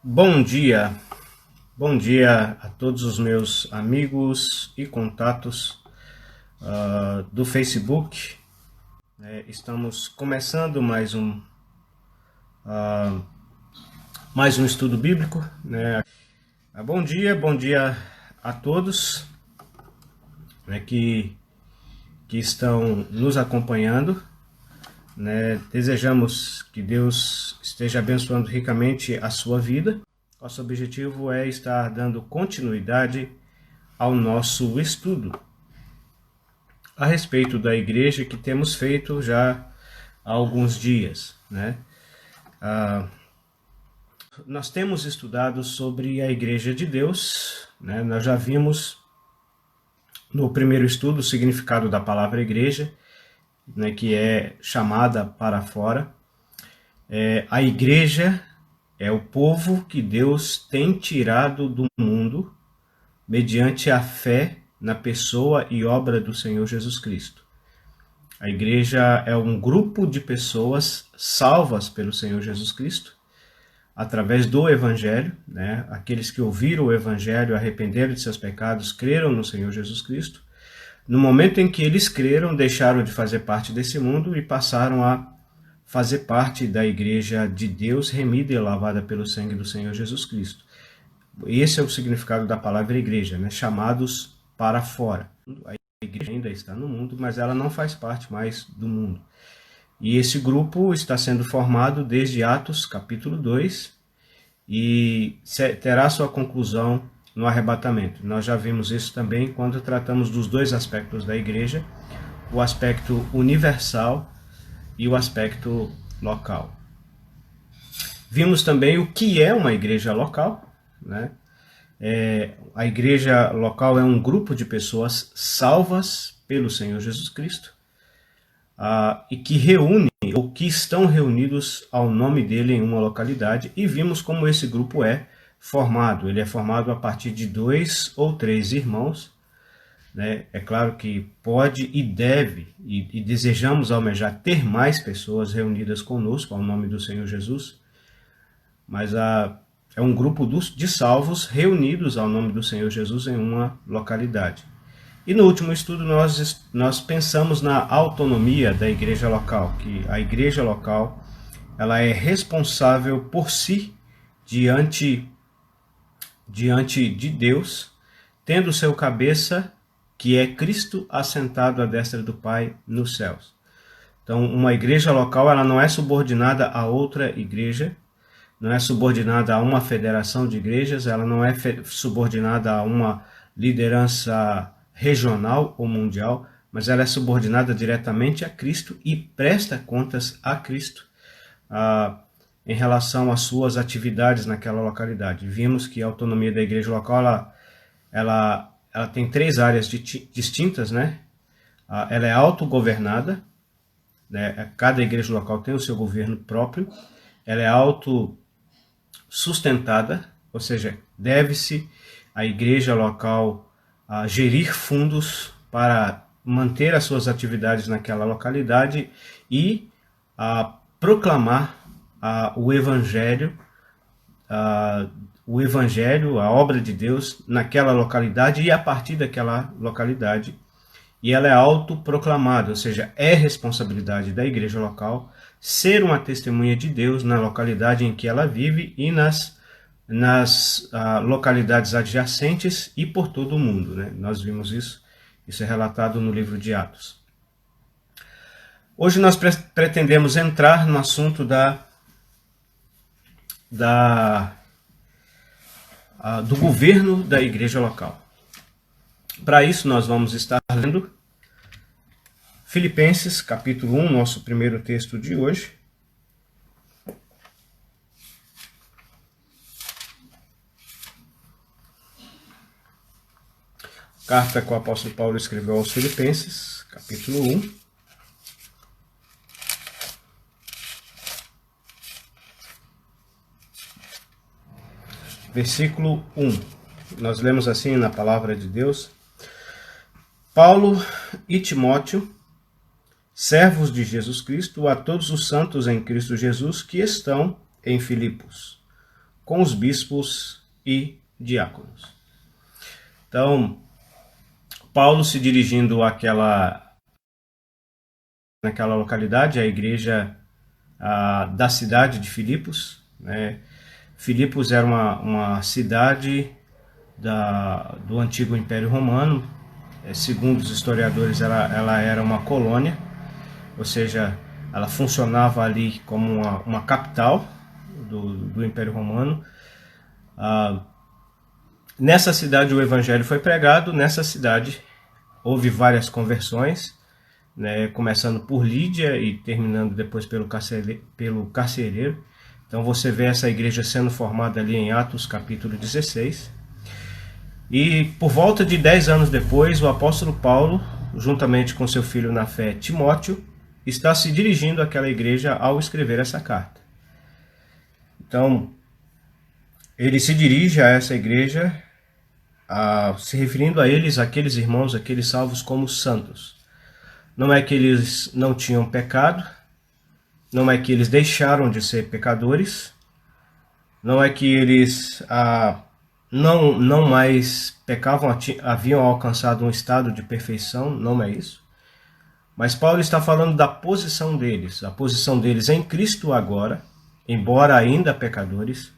Bom dia a todos os meus amigos e contatos do Facebook. Estamos começando mais um estudo bíblico, né? Bom dia a todos, né, que estão nos acompanhando, né? Desejamos que Deus esteja abençoando ricamente a sua vida. Nosso objetivo é estar dando continuidade ao nosso estudo a respeito da igreja que temos feito já há alguns dias, né? Nós temos estudado sobre a Igreja de Deus, né? Nós já vimos no primeiro estudo o significado da palavra igreja, né, que é chamada para fora. A igreja é o povo que Deus tem tirado do mundo mediante a fé na pessoa e obra do Senhor Jesus Cristo. A igreja é um grupo de pessoas salvas pelo Senhor Jesus Cristo, através do Evangelho, né? Aqueles que ouviram o Evangelho, arrependeram de seus pecados, creram no Senhor Jesus Cristo. No momento em que eles creram, deixaram de fazer parte desse mundo e passaram a fazer parte da igreja de Deus, remida e lavada pelo sangue do Senhor Jesus Cristo. Esse é o significado da palavra igreja, né? Chamados para fora. A igreja ainda está no mundo, mas ela não faz parte mais do mundo. E esse grupo está sendo formado desde Atos capítulo 2 e terá sua conclusão no arrebatamento. Nós já vimos isso também quando tratamos dos dois aspectos da igreja, o aspecto universal e o aspecto local. Vimos também o que é uma igreja local, né? A igreja local é um grupo de pessoas salvas pelo Senhor Jesus Cristo, e que reúnem ou que estão reunidos ao nome dele em uma localidade, e vimos como esse grupo é formado. Ele é formado a partir de 2 ou 3 irmãos, né? É claro que pode e deve, e desejamos almejar ter mais pessoas reunidas conosco ao nome do Senhor Jesus, mas é um grupo de salvos reunidos ao nome do Senhor Jesus em uma localidade. E no último estudo nós pensamos na autonomia da igreja local, que a igreja local ela é responsável por si diante de Deus, tendo seu cabeça, que é Cristo, assentado à destra do Pai nos céus. Então, uma igreja local ela não é subordinada a outra igreja, não é subordinada a uma federação de igrejas, ela não é subordinada a uma liderança regional ou mundial, mas ela é subordinada diretamente a Cristo e presta contas a Cristo em relação às suas atividades naquela localidade. Vimos que a autonomia da igreja local ela tem 3 áreas distintas, né? Ela é autogovernada, né? Cada igreja local tem o seu governo próprio. Ela é autossustentada, ou seja, deve-se a igreja local gerir fundos para manter as suas atividades naquela localidade e proclamar o Evangelho, a obra de Deus naquela localidade e a partir daquela localidade. E ela é autoproclamada, ou seja, é responsabilidade da igreja local ser uma testemunha de Deus na localidade em que ela vive e nas localidades adjacentes e por todo o mundo, né? Nós vimos isso é relatado no livro de Atos. Hoje nós pretendemos entrar no assunto do governo da igreja local. Para isso nós vamos estar lendo Filipenses capítulo 1, nosso primeiro texto de hoje. Carta que o apóstolo Paulo escreveu aos Filipenses, capítulo 1. Versículo 1. Nós lemos assim na palavra de Deus: Paulo e Timóteo, servos de Jesus Cristo, a todos os santos em Cristo Jesus que estão em Filipos, com os bispos e diáconos. Então, Paulo se dirigindo naquela localidade, a igreja da cidade de Filipos, né? Filipos era uma cidade do antigo Império Romano. Segundo os historiadores, ela era uma colônia, ou seja, ela funcionava ali como uma capital do Império Romano. Nessa cidade o evangelho foi pregado, nessa cidade houve várias conversões, né, começando por Lídia e terminando depois pelo carcereiro. Então você vê essa igreja sendo formada ali em Atos capítulo 16. E por volta de 10 anos depois, o apóstolo Paulo, juntamente com seu filho na fé Timóteo, está se dirigindo àquela igreja ao escrever essa carta. Então, ele se dirige a essa igreja, se referindo a eles, aqueles irmãos, aqueles salvos, como santos. Não é que eles não tinham pecado, não é que eles deixaram de ser pecadores, não é que eles não mais pecavam, haviam alcançado um estado de perfeição, não é isso. Mas Paulo está falando da posição deles, a posição deles em Cristo agora, embora ainda pecadores,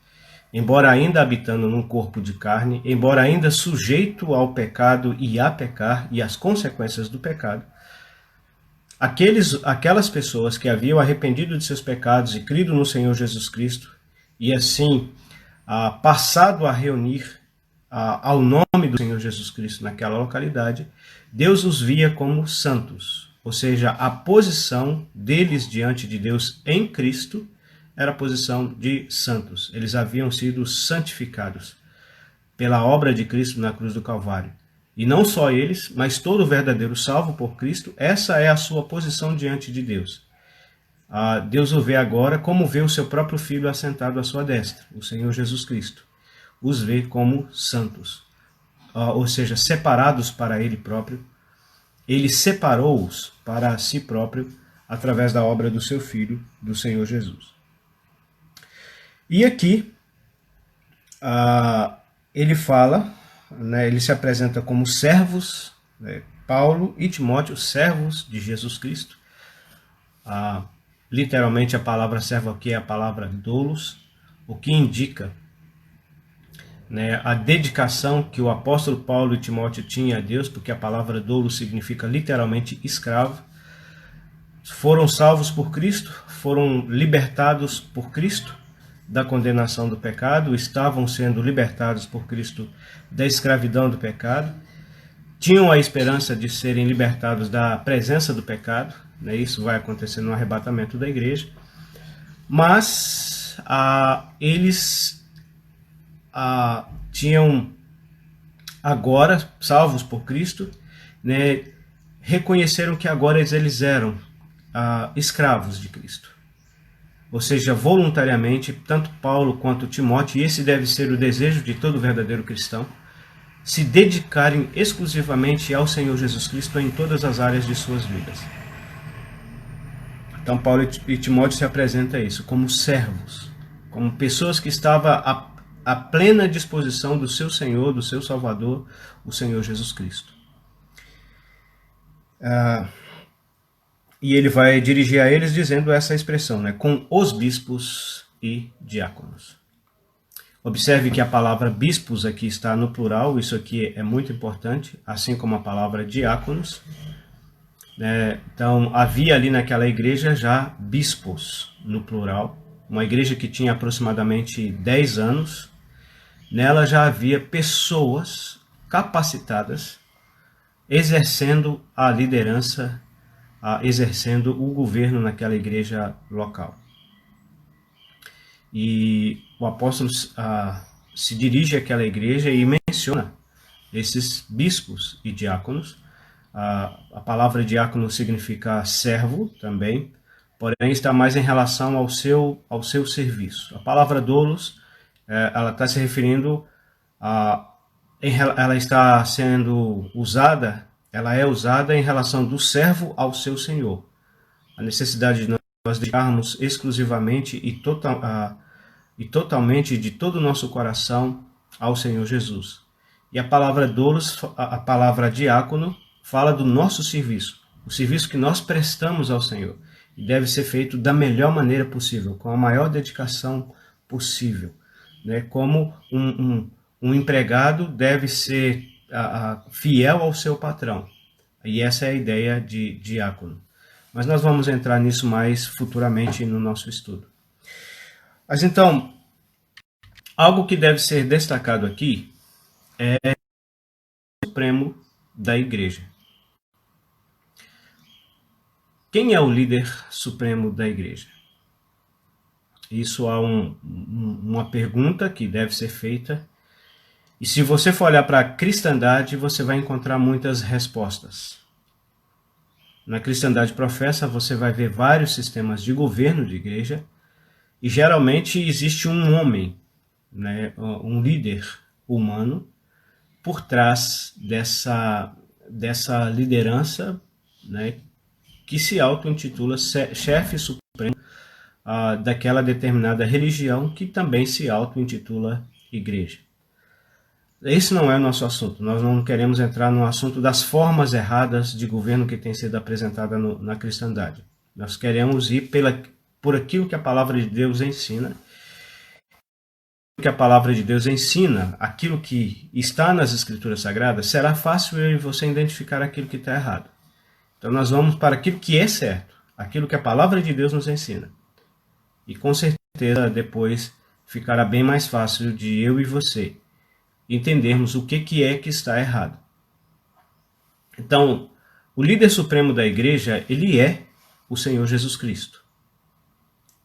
embora ainda habitando num corpo de carne, embora ainda sujeito ao pecado e a pecar e às consequências do pecado. Aquelas pessoas que haviam arrependido de seus pecados e crido no Senhor Jesus Cristo, e assim passado a reunir ao nome do Senhor Jesus Cristo naquela localidade, Deus os via como santos, ou seja, a posição deles diante de Deus em Cristo era a posição de santos. Eles haviam sido santificados pela obra de Cristo na cruz do Calvário. E não só eles, mas todo verdadeiro salvo por Cristo, essa é a sua posição diante de Deus. Deus o vê agora como vê o seu próprio Filho assentado à sua destra, o Senhor Jesus Cristo. Os vê como santos, ou seja, separados para Ele próprio. Ele separou-os para si próprio através da obra do seu Filho, do Senhor Jesus. E aqui ele fala, né, ele se apresenta como servos, né, Paulo e Timóteo, servos de Jesus Cristo. Literalmente a palavra servo aqui é a palavra doulos, o que indica, né, a dedicação que o apóstolo Paulo e Timóteo tinham a Deus, porque a palavra doulos significa literalmente escravo. Foram salvos por Cristo, foram libertados por Cristo da condenação do pecado, estavam sendo libertados por Cristo da escravidão do pecado, tinham a esperança de serem libertados da presença do pecado, né? Isso vai acontecer no arrebatamento da igreja, mas eles tinham agora, salvos por Cristo, né, reconheceram que agora eles eram escravos de Cristo. Ou seja, voluntariamente, tanto Paulo quanto Timóteo, e esse deve ser o desejo de todo verdadeiro cristão, se dedicarem exclusivamente ao Senhor Jesus Cristo em todas as áreas de suas vidas. Então Paulo e Timóteo se apresentam a isso, como servos, como pessoas que estavam à plena disposição do seu Senhor, do seu Salvador, o Senhor Jesus Cristo. E ele vai dirigir a eles dizendo essa expressão, né, com os bispos e diáconos. Observe que a palavra bispos aqui está no plural, isso aqui é muito importante, assim como a palavra diáconos. Então, havia ali naquela igreja já bispos no plural, uma igreja que tinha aproximadamente 10 anos. Nela já havia pessoas capacitadas, exercendo a liderança, exercendo o governo naquela igreja local. E o apóstolo se dirige àquela igreja e menciona esses bispos e diáconos. A palavra diácono significa servo também, porém está mais em relação ao seu serviço. A palavra doulos, ela está se referindo ela está sendo usada, ela é usada em relação do servo ao seu senhor. A necessidade de nós dedicarmos exclusivamente e totalmente de todo o nosso coração ao Senhor Jesus. E a palavra doulos, a palavra diácono, fala do nosso serviço, o serviço que nós prestamos ao Senhor. E deve ser feito da melhor maneira possível, com a maior dedicação possível. Né? Como um empregado deve ser fiel ao seu patrão. E essa é a ideia de diácono. Mas nós vamos entrar nisso mais futuramente no nosso estudo. Mas então, algo que deve ser destacado aqui é o Supremo da Igreja. Quem é o líder supremo da Igreja? Isso há uma pergunta que deve ser feita. E se você for olhar para a cristandade, você vai encontrar muitas respostas. Na cristandade professa, você vai ver vários sistemas de governo de igreja, e geralmente existe um homem, né, um líder humano, por trás dessa liderança, né, que se auto-intitula chefe supremo daquela determinada religião, que também se auto-intitula igreja. Esse não é o nosso assunto. Nós não queremos entrar no assunto das formas erradas de governo que tem sido apresentada na cristandade. Nós queremos ir por aquilo que a palavra de Deus ensina. Que a palavra de Deus ensina, aquilo que está nas Escrituras Sagradas, será fácil eu e você identificar aquilo que está errado. Então nós vamos para aquilo que é certo, aquilo que a palavra de Deus nos ensina. E com certeza depois ficará bem mais fácil de eu e você entendermos o que é que está errado. Então, o líder supremo da igreja, ele é o Senhor Jesus Cristo.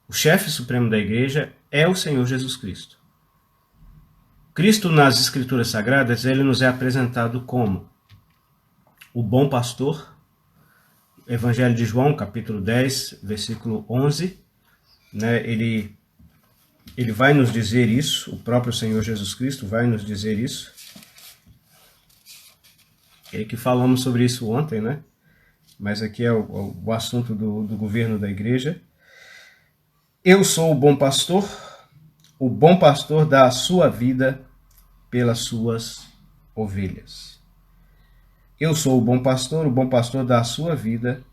O chefe supremo da igreja é o Senhor Jesus Cristo. Cristo, nas Escrituras Sagradas, ele nos é apresentado como o bom pastor. Evangelho de João, capítulo 10, versículo 11, né, ele vai nos dizer isso, o próprio Senhor Jesus Cristo vai nos dizer isso. É que falamos sobre isso ontem, né? Mas aqui é o assunto do governo da igreja. Eu sou o bom pastor dá a sua vida pelas suas ovelhas. Eu sou o bom pastor dá a sua vida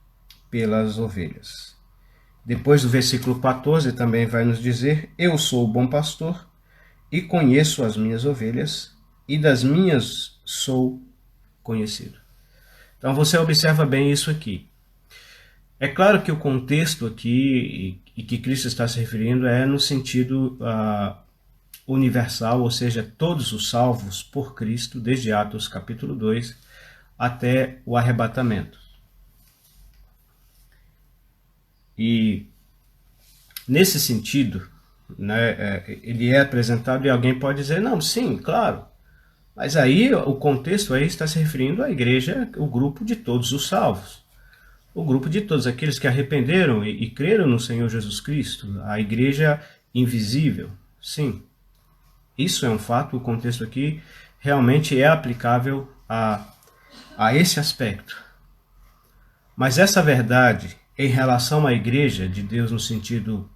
pelas ovelhas. Depois do versículo 14 também vai nos dizer, eu sou o bom pastor e conheço as minhas ovelhas e das minhas sou conhecido. Então você observa bem isso aqui. É claro que o contexto aqui e que Cristo está se referindo é no sentido universal, ou seja, todos os salvos por Cristo, desde Atos capítulo 2 até o arrebatamento. E nesse sentido, né, ele é apresentado e alguém pode dizer, não, sim, claro, mas aí o contexto aí está se referindo à igreja, o grupo de todos os salvos, o grupo de todos aqueles que arrependeram e creram no Senhor Jesus Cristo, a igreja invisível, sim, isso é um fato, o contexto aqui realmente é aplicável a esse aspecto. Mas essa verdade em relação à igreja de Deus no sentido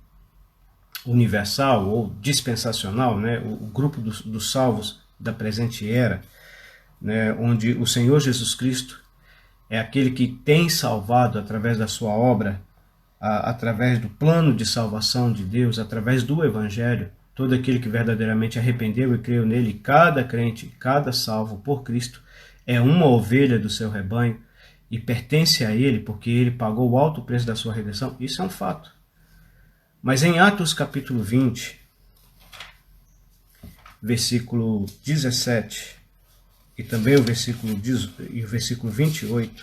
universal ou dispensacional, né, o grupo dos salvos da presente era, né, onde o Senhor Jesus Cristo é aquele que tem salvado através da sua obra, através do plano de salvação de Deus, através do Evangelho, todo aquele que verdadeiramente arrependeu e creu nele, cada crente, cada salvo por Cristo, é uma ovelha do seu rebanho, e pertence a ele porque ele pagou o alto preço da sua redenção, isso é um fato. Mas em Atos capítulo 20, versículo 17 e também o versículo 28,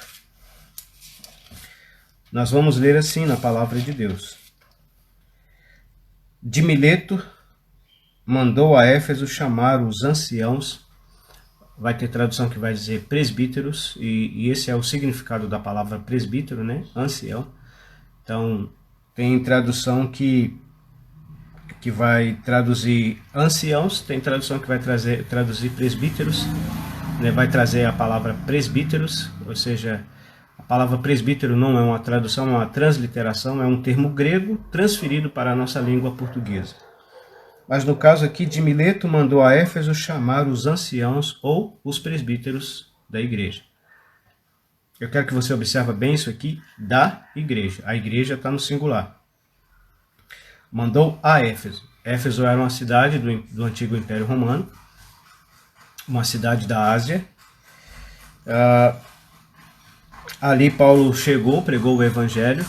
nós vamos ler assim na palavra de Deus. De Mileto mandou a Éfeso chamar os anciãos, vai ter tradução que vai dizer presbíteros, e esse é o significado da palavra presbítero, né? Ancião. Então, tem tradução que vai traduzir anciãos, tem tradução que vai traduzir presbíteros, né? Vai trazer a palavra presbíteros, ou seja, a palavra presbítero não é uma tradução, é uma transliteração, é um termo grego transferido para a nossa língua portuguesa. Mas no caso aqui de Mileto, mandou a Éfeso chamar os anciãos ou os presbíteros da igreja. Eu quero que você observe bem isso aqui, da igreja. A igreja está no singular. Mandou a Éfeso. Éfeso era uma cidade do antigo Império Romano, uma cidade da Ásia. Ali Paulo chegou, pregou o evangelho,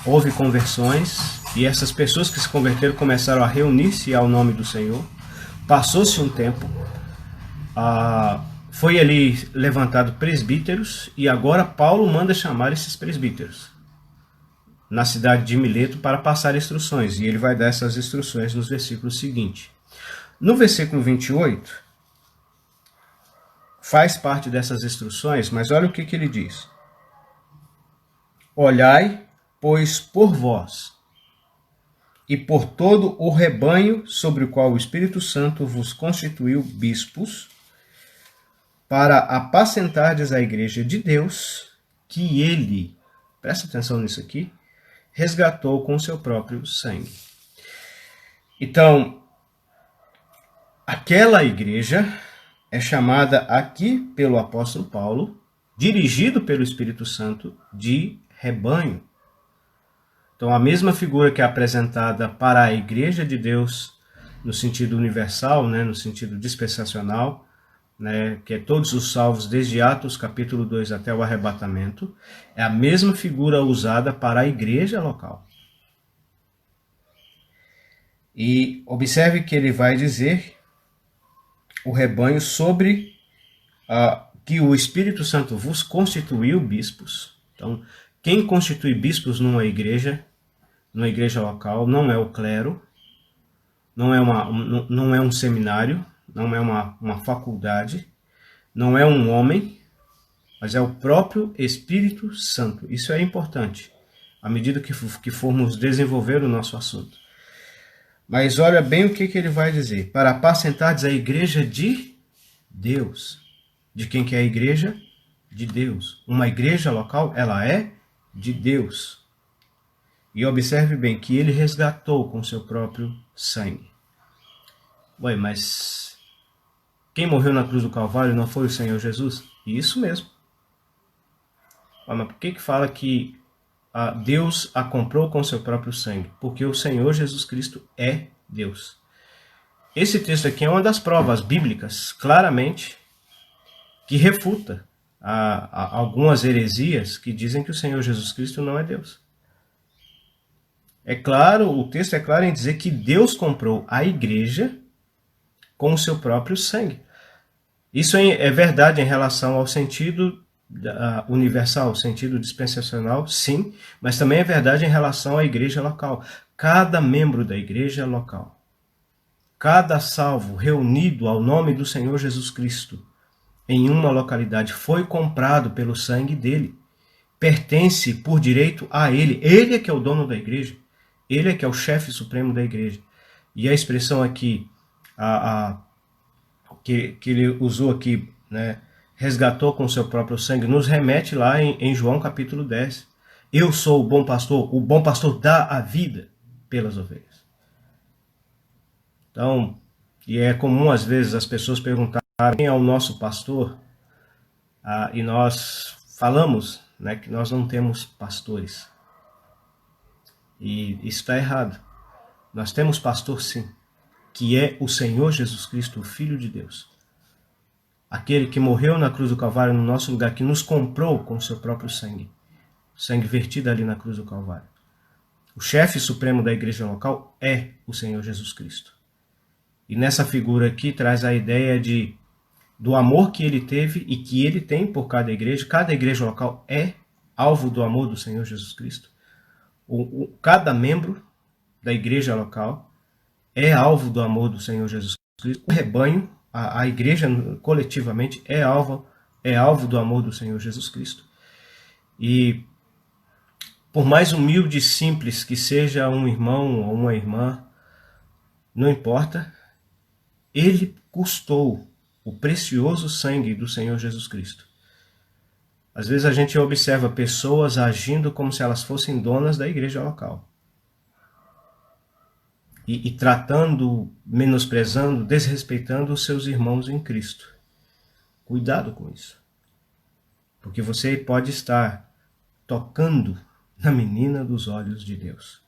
houve conversões, e essas pessoas que se converteram começaram a reunir-se ao nome do Senhor. Passou-se um tempo, foi ali levantado presbíteros, e agora Paulo manda chamar esses presbíteros na cidade de Mileto para passar instruções, e ele vai dar essas instruções nos versículos seguintes. No versículo 28, faz parte dessas instruções, mas olha o que ele diz. Olhai, pois, por vós e por todo o rebanho sobre o qual o Espírito Santo vos constituiu bispos, para apacentardes a igreja de Deus, que ele, presta atenção nisso aqui, resgatou com seu próprio sangue. Então, aquela igreja é chamada aqui pelo apóstolo Paulo, dirigido pelo Espírito Santo, de rebanho. Então, a mesma figura que é apresentada para a igreja de Deus no sentido universal, né, no sentido dispensacional, né, que é todos os salvos desde Atos capítulo 2 até o arrebatamento, é a mesma figura usada para a igreja local. E observe que ele vai dizer o rebanho sobre que o Espírito Santo vos constituiu bispos. Então, quem constitui bispos numa igreja local, não é o clero, não é um seminário, não é uma faculdade, não é um homem, mas é o próprio Espírito Santo. Isso é importante, à medida que formos desenvolver o nosso assunto. Mas olha bem o que ele vai dizer. Para apacentardes a igreja de Deus. De quem que é a igreja? De Deus. Uma igreja local, ela é de Deus. E observe bem que ele resgatou com seu próprio sangue. Ué, mas quem morreu na cruz do Calvário não foi o Senhor Jesus? Isso mesmo. Mas por que fala que Deus a comprou com seu próprio sangue? Porque o Senhor Jesus Cristo é Deus. Esse texto aqui é uma das provas bíblicas, claramente, que refuta algumas heresias que dizem que o Senhor Jesus Cristo não é Deus. É claro, o texto é claro em dizer que Deus comprou a igreja com o seu próprio sangue. Isso é verdade em relação ao sentido universal, sentido dispensacional, sim, mas também é verdade em relação à igreja local. Cada membro da igreja local, cada salvo reunido ao nome do Senhor Jesus Cristo em uma localidade foi comprado pelo sangue dele, pertence por direito a ele. Ele é que é o dono da igreja, ele é que é o chefe supremo da igreja. E a expressão aqui, que ele usou aqui, né, resgatou com seu próprio sangue, nos remete lá em João capítulo 10. Eu sou o bom pastor dá a vida pelas ovelhas. Então, e é comum às vezes as pessoas perguntarem quem é o nosso pastor, e nós falamos, né, que nós não temos pastores. E isso está errado. Nós temos pastor sim, que é o Senhor Jesus Cristo, o Filho de Deus. Aquele que morreu na cruz do Calvário no nosso lugar, que nos comprou com o seu próprio sangue. Sangue vertido ali na cruz do Calvário. O chefe supremo da igreja local é o Senhor Jesus Cristo. E nessa figura aqui traz a ideia do amor que ele teve e que ele tem por cada igreja. Cada igreja local é alvo do amor do Senhor Jesus Cristo. Cada membro da igreja local é alvo do amor do Senhor Jesus Cristo. O rebanho, a igreja coletivamente é alvo do amor do Senhor Jesus Cristo. E por mais humilde e simples que seja um irmão ou uma irmã, não importa, ele custou o precioso sangue do Senhor Jesus Cristo. Às vezes a gente observa pessoas agindo como se elas fossem donas da igreja local. e tratando, menosprezando, desrespeitando os seus irmãos em Cristo. Cuidado com isso. Porque você pode estar tocando na menina dos olhos de Deus.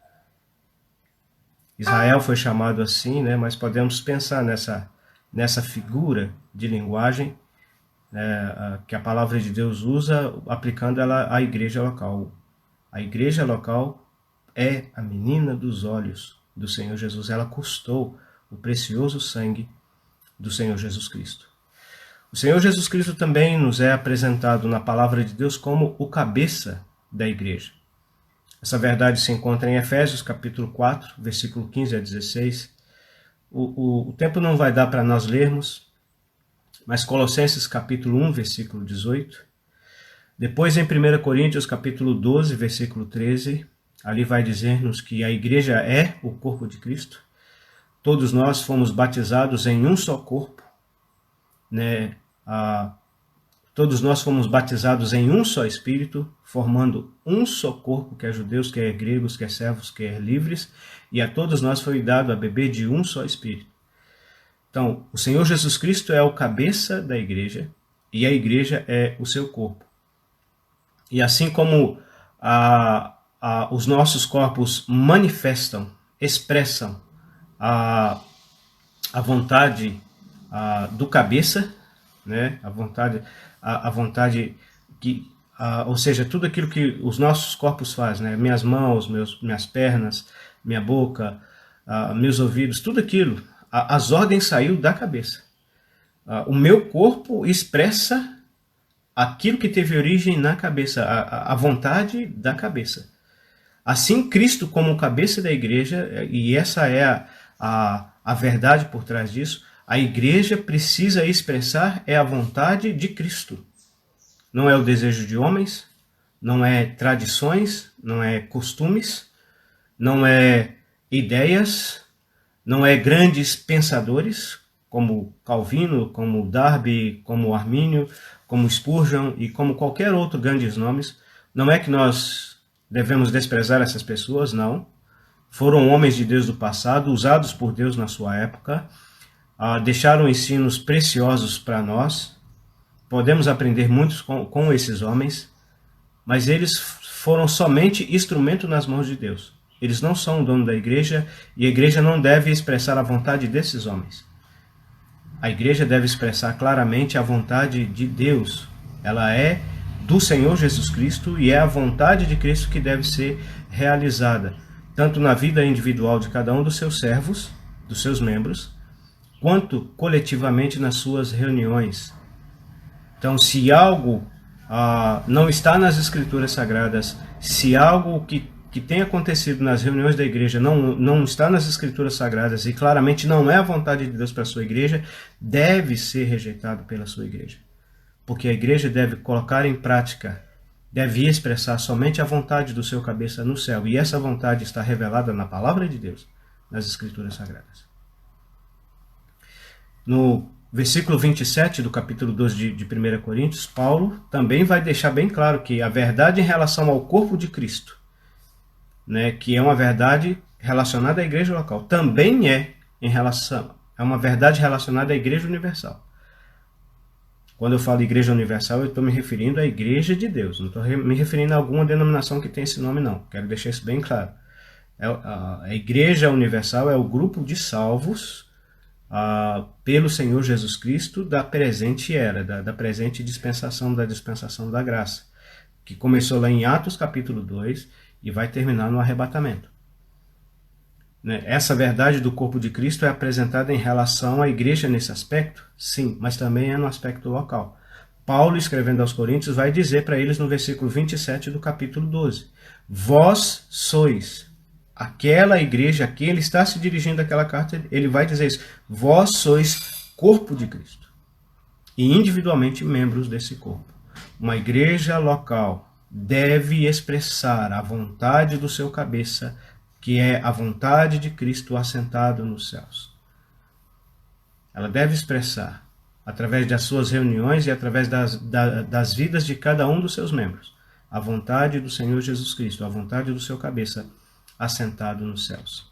Israel foi chamado assim, né? Mas podemos pensar nessa figura de linguagem que a palavra de Deus usa, aplicando ela à igreja local. A igreja local é a menina dos olhos do Senhor Jesus. Ela custou o precioso sangue do Senhor Jesus Cristo. O Senhor Jesus Cristo também nos é apresentado na palavra de Deus como o cabeça da igreja. Essa verdade se encontra em Efésios capítulo 4, versículo 15 a 16. O tempo não vai dar para nós lermos, mas Colossenses capítulo 1, versículo 18. Depois em 1 Coríntios capítulo 12, versículo 13, ali vai dizer-nos que a igreja é o corpo de Cristo. Todos nós fomos batizados em um só corpo, né? Todos nós fomos batizados em um só Espírito, formando um só corpo, quer judeus, quer gregos, quer servos, quer livres, e a todos nós foi dado a beber de um só Espírito. Então, o Senhor Jesus Cristo é o cabeça da igreja, e a igreja é o seu corpo. E assim como os nossos corpos manifestam, expressam a vontade do cabeça, né? A vontade que, ou seja, tudo aquilo que os nossos corpos fazem, né? Minhas mãos, minhas pernas, minha boca, meus ouvidos, tudo aquilo, as ordens saíram da cabeça. O meu corpo expressa aquilo que teve origem na cabeça, a vontade da cabeça. Assim, Cristo como cabeça da igreja, e essa é a verdade por trás disso, a igreja precisa expressar a vontade de Cristo. Não é o desejo de homens, não é tradições, não é costumes, não é ideias, não é grandes pensadores, como Calvino, como Darby, como Armínio, como Spurgeon e como qualquer outro grandes nomes. Não é que nós devemos desprezar essas pessoas, não. Foram homens de Deus do passado, usados por Deus na sua época, deixaram ensinos preciosos para nós. Podemos aprender muitos com esses homens, mas eles foram somente instrumento nas mãos de Deus. Eles não são o dono da igreja e a igreja não deve expressar a vontade desses homens. A igreja deve expressar claramente a vontade de Deus. Ela é do Senhor Jesus Cristo e é a vontade de Cristo que deve ser realizada, tanto na vida individual de cada um dos seus servos, dos seus membros, quanto coletivamente nas suas reuniões. Então, se algo não está nas Escrituras Sagradas, se algo que tem acontecido nas reuniões da igreja não está nas Escrituras Sagradas e claramente não é a vontade de Deus para a sua igreja, deve ser rejeitado pela sua igreja. Porque a igreja deve colocar em prática, deve expressar somente a vontade do seu cabeça no céu. E essa vontade está revelada na palavra de Deus, nas Escrituras Sagradas. No versículo 27 do capítulo 12 de 1 Coríntios, Paulo também vai deixar bem claro que a verdade em relação ao corpo de Cristo, né, que é uma verdade relacionada à igreja local, também é uma verdade relacionada à igreja universal. Quando eu falo igreja universal, eu estou me referindo à igreja de Deus, não estou me referindo a alguma denominação que tem esse nome, não. Quero deixar isso bem claro. A igreja universal é o grupo de salvos pelo Senhor Jesus Cristo da presente era, da presente dispensação, da dispensação da graça, que começou lá em Atos capítulo 2 e vai terminar no arrebatamento. Essa verdade do corpo de Cristo é apresentada em relação à igreja nesse aspecto? Sim, mas também é no aspecto local. Paulo, escrevendo aos Coríntios, vai dizer para eles no versículo 27 do capítulo 12: vós sois aquela igreja a quem ele está se dirigindo àquela carta, ele vai dizer isso: vós sois corpo de Cristo e individualmente membros desse corpo. Uma igreja local deve expressar a vontade do seu cabeça, que é a vontade de Cristo assentado nos céus. Ela deve expressar, através das suas reuniões e através das vidas de cada um dos seus membros, a vontade do Senhor Jesus Cristo, a vontade do seu cabeça assentado nos céus.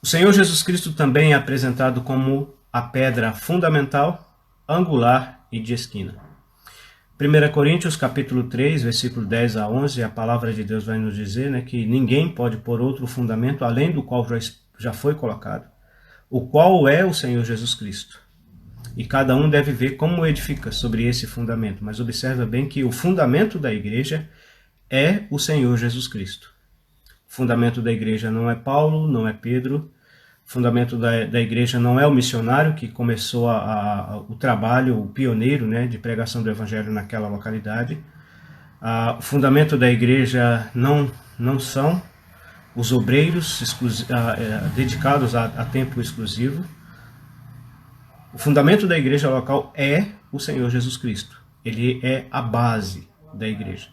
O Senhor Jesus Cristo também é apresentado como a pedra fundamental, angular e de esquina. 1 Coríntios capítulo 3, versículo 10 a 11, a palavra de Deus vai nos dizer, né, que ninguém pode pôr outro fundamento além do qual já foi colocado, o qual é o Senhor Jesus Cristo. E cada um deve ver como edifica sobre esse fundamento. Mas observa bem que o fundamento da igreja é o Senhor Jesus Cristo. O fundamento da igreja não é Paulo, não é Pedro. O fundamento da igreja não é o missionário que começou o trabalho, o pioneiro, né, de pregação do evangelho naquela localidade. O fundamento da igreja não são os obreiros dedicados a tempo exclusivo. O fundamento da igreja local é o Senhor Jesus Cristo. Ele é a base da igreja.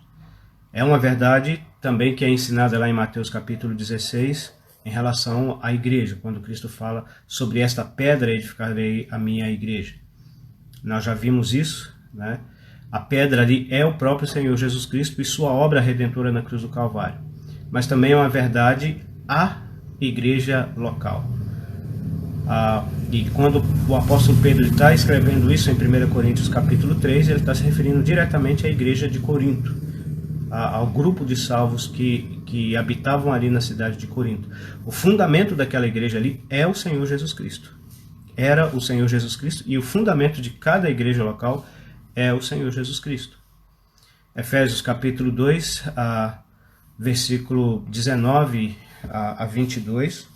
É uma verdade também que é ensinada lá em Mateus capítulo 16, em relação à igreja, quando Cristo fala sobre esta pedra edificarei a minha igreja. Nós já vimos isso, né? A pedra ali é o próprio Senhor Jesus Cristo e sua obra redentora na cruz do Calvário. Mas também é uma verdade a igreja local. E quando o apóstolo Pedro está escrevendo isso em 1 Coríntios capítulo 3, ele está se referindo diretamente à igreja de Corinto, ao grupo de salvos que habitavam ali na cidade de Corinto. O fundamento daquela igreja ali é o Senhor Jesus Cristo. Era o Senhor Jesus Cristo e o fundamento de cada igreja local é o Senhor Jesus Cristo. Efésios capítulo 2, versículo 19 a 22.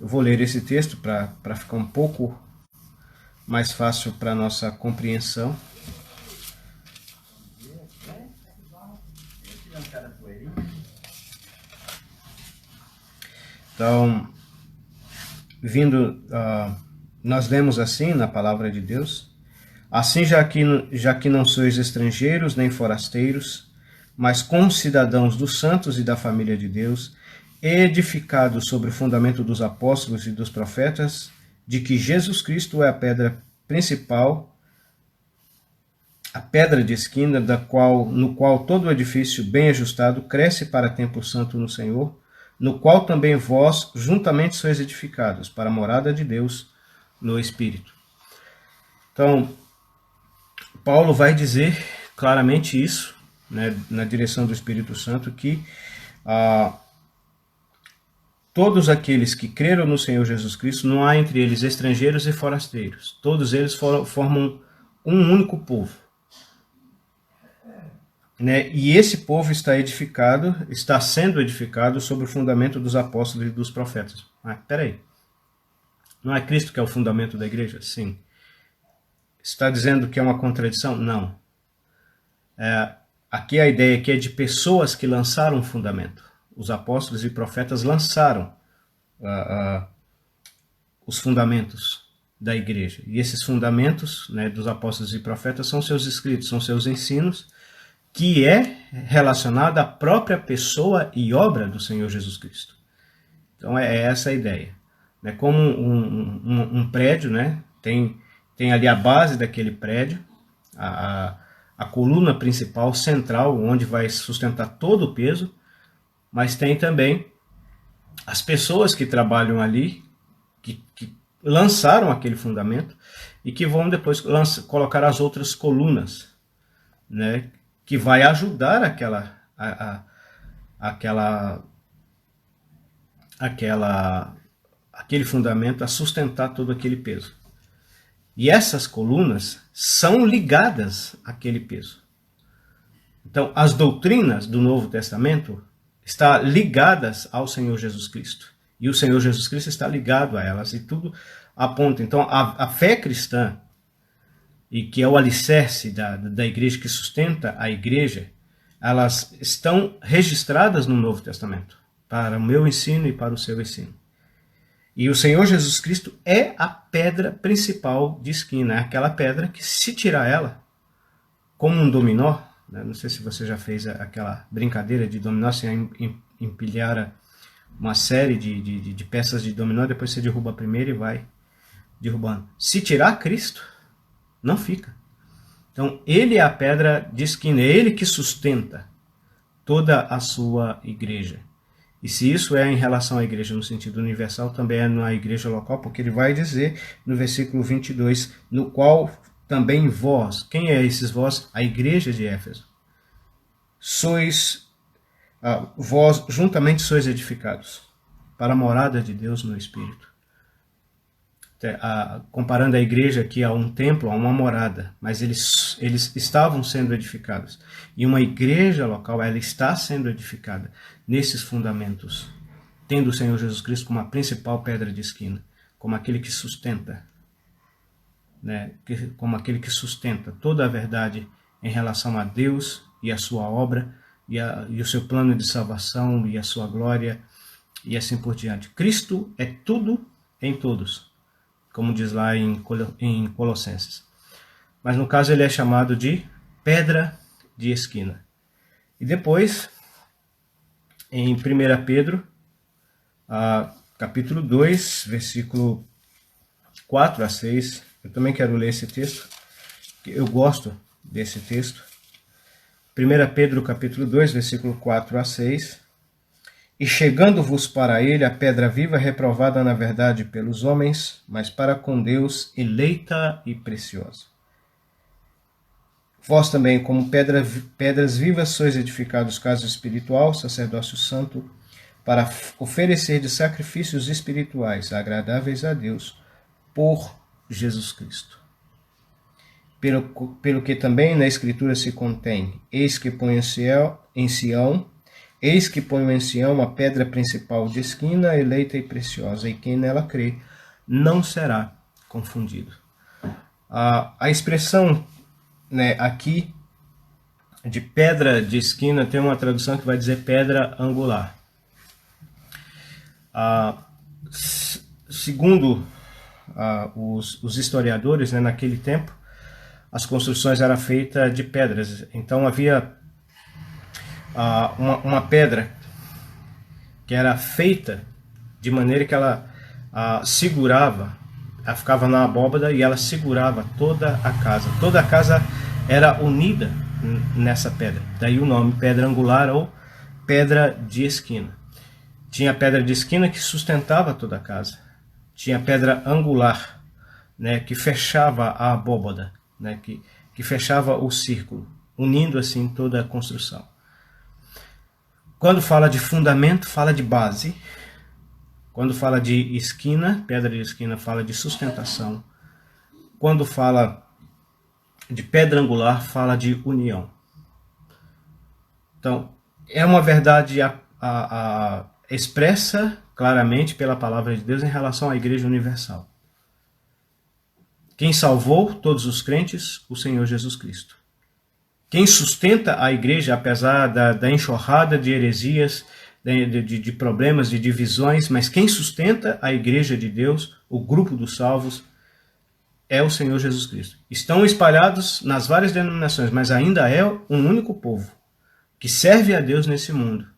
Eu vou ler esse texto para ficar um pouco mais fácil para a nossa compreensão. Então, nós lemos assim na palavra de Deus: assim, já que não sois estrangeiros nem forasteiros, mas concidadãos dos santos e da família de Deus, edificados sobre o fundamento dos apóstolos e dos profetas, de que Jesus Cristo é a pedra principal, a pedra de esquina, no qual todo o edifício bem ajustado cresce para templo santo no Senhor, no qual também vós juntamente sois edificados para a morada de Deus no Espírito. Então, Paulo vai dizer claramente isso, né, na direção do Espírito Santo, que todos aqueles que creram no Senhor Jesus Cristo, não há entre eles estrangeiros e forasteiros. Todos eles formam um único povo. Né? E esse povo está sendo edificado sobre o fundamento dos apóstolos e dos profetas. Peraí. Não é Cristo que é o fundamento da igreja? Sim. Está dizendo que é uma contradição? Não. Aqui a ideia que é de pessoas que lançaram o fundamento. Os apóstolos e profetas lançaram os fundamentos da igreja. E esses fundamentos, né, dos apóstolos e profetas são seus escritos, são seus ensinos, que é relacionado à própria pessoa e obra do Senhor Jesus Cristo. Então é essa a ideia. É como um prédio, né, tem ali a base daquele prédio, a coluna principal, central, onde vai sustentar todo o peso, mas tem também as pessoas que trabalham ali, que lançaram aquele fundamento e que vão depois colocar as outras colunas, né, que vai ajudar aquele fundamento a sustentar todo aquele peso. E essas colunas são ligadas àquele peso. Então, as doutrinas do Novo Testamento estão ligadas ao Senhor Jesus Cristo. E o Senhor Jesus Cristo está ligado a elas. E tudo aponta. Então, a fé cristã, e que é o alicerce da igreja, que sustenta a igreja, elas estão registradas no Novo Testamento, para o meu ensino e para o seu ensino. E o Senhor Jesus Cristo é a pedra principal de esquina, é aquela pedra que, se tirar ela, como um dominó, né? Não sei se você já fez aquela brincadeira de dominó, você empilhar uma série de peças de dominó, depois você derruba a primeira e vai derrubando. Se tirar Cristo, não fica. Então, ele é a pedra de esquina, é ele que sustenta toda a sua igreja. E se isso é em relação à igreja no sentido universal, também é na igreja local, porque ele vai dizer no versículo 22, no qual também vós, quem é esses vós? A igreja de Éfeso. Vós juntamente sois edificados para a morada de Deus no Espírito. Comparando a igreja aqui a um templo, a uma morada, mas eles estavam sendo edificados. E uma igreja local, ela está sendo edificada nesses fundamentos, tendo o Senhor Jesus Cristo como a principal pedra de esquina, como aquele que sustenta, né, como aquele que sustenta toda a verdade em relação a Deus e a sua obra, e o seu plano de salvação, e a sua glória, e assim por diante. Cristo é tudo em todos, como diz lá em Colossenses. Mas no caso ele é chamado de pedra de esquina. E depois, em 1 Pedro, capítulo 2, versículo 4 a 6, eu também quero ler esse texto, eu gosto desse texto. 1 Pedro, capítulo 2, versículo 4 a 6. E chegando-vos para ele a pedra viva, reprovada na verdade pelos homens, mas para com Deus eleita e preciosa. Vós também, como pedras vivas, sois edificados casa espiritual, sacerdócio santo, para oferecer de sacrifícios espirituais agradáveis a Deus, por Jesus Cristo. Pelo que também na Escritura se contém, eis que ponho em Sião a pedra principal de esquina, eleita e preciosa, e quem nela crê não será confundido. A expressão, né, aqui de pedra de esquina tem uma tradução que vai dizer pedra angular. Segundo os historiadores, né, naquele tempo, as construções eram feitas de pedras. Então havia uma pedra que era feita de maneira que ela segurava, ela ficava na abóbada e ela segurava toda a casa. Toda a casa era unida nessa pedra. Daí o nome pedra angular ou pedra de esquina. Tinha a pedra de esquina que sustentava toda a casa. Tinha a pedra angular, né, que fechava a abóbada, né, que fechava o círculo, unindo assim toda a construção. Quando fala de fundamento, fala de base. Quando fala de esquina, pedra de esquina, fala de sustentação. Quando fala de pedra angular, fala de união. Então, é uma verdade expressa claramente pela palavra de Deus em relação à Igreja Universal. Quem salvou todos os crentes? O Senhor Jesus Cristo. Quem sustenta a igreja, apesar da enxurrada de heresias, de problemas, de divisões, mas quem sustenta a igreja de Deus, o grupo dos salvos, é o Senhor Jesus Cristo. Estão espalhados nas várias denominações, mas ainda é um único povo que serve a Deus nesse mundo.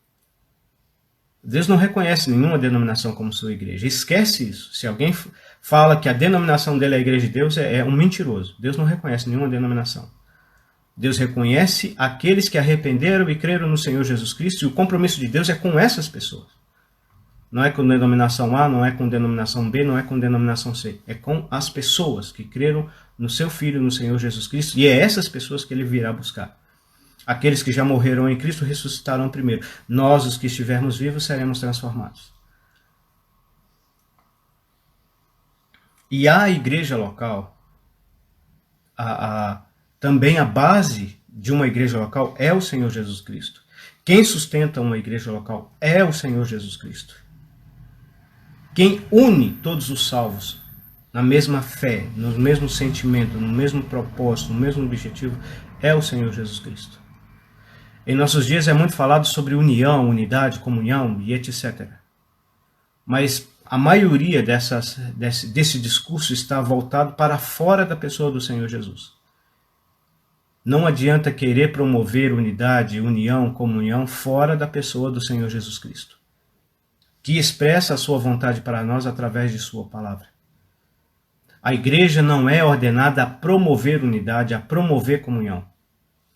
Deus não reconhece nenhuma denominação como sua igreja. Esquece isso. Se alguém fala que a denominação dele é a igreja de Deus, é um mentiroso. Deus não reconhece nenhuma denominação. Deus reconhece aqueles que arrependeram e creram no Senhor Jesus Cristo, e o compromisso de Deus é com essas pessoas. Não é com denominação A, não é com denominação B, não é com denominação C. É com as pessoas que creram no seu Filho, no Senhor Jesus Cristo, e é essas pessoas que ele virá buscar. Aqueles que já morreram em Cristo ressuscitarão primeiro. Nós, os que estivermos vivos, seremos transformados. E a igreja local, também a base de uma igreja local é o Senhor Jesus Cristo. Quem sustenta uma igreja local é o Senhor Jesus Cristo. Quem une todos os salvos na mesma fé, no mesmo sentimento, no mesmo propósito, no mesmo objetivo, é o Senhor Jesus Cristo. Em nossos dias é muito falado sobre união, unidade, comunhão e etc. Mas a maioria desse discurso está voltado para fora da pessoa do Senhor Jesus. Não adianta querer promover unidade, união, comunhão fora da pessoa do Senhor Jesus Cristo, que expressa a sua vontade para nós através de sua palavra. A igreja não é ordenada a promover unidade, a promover comunhão.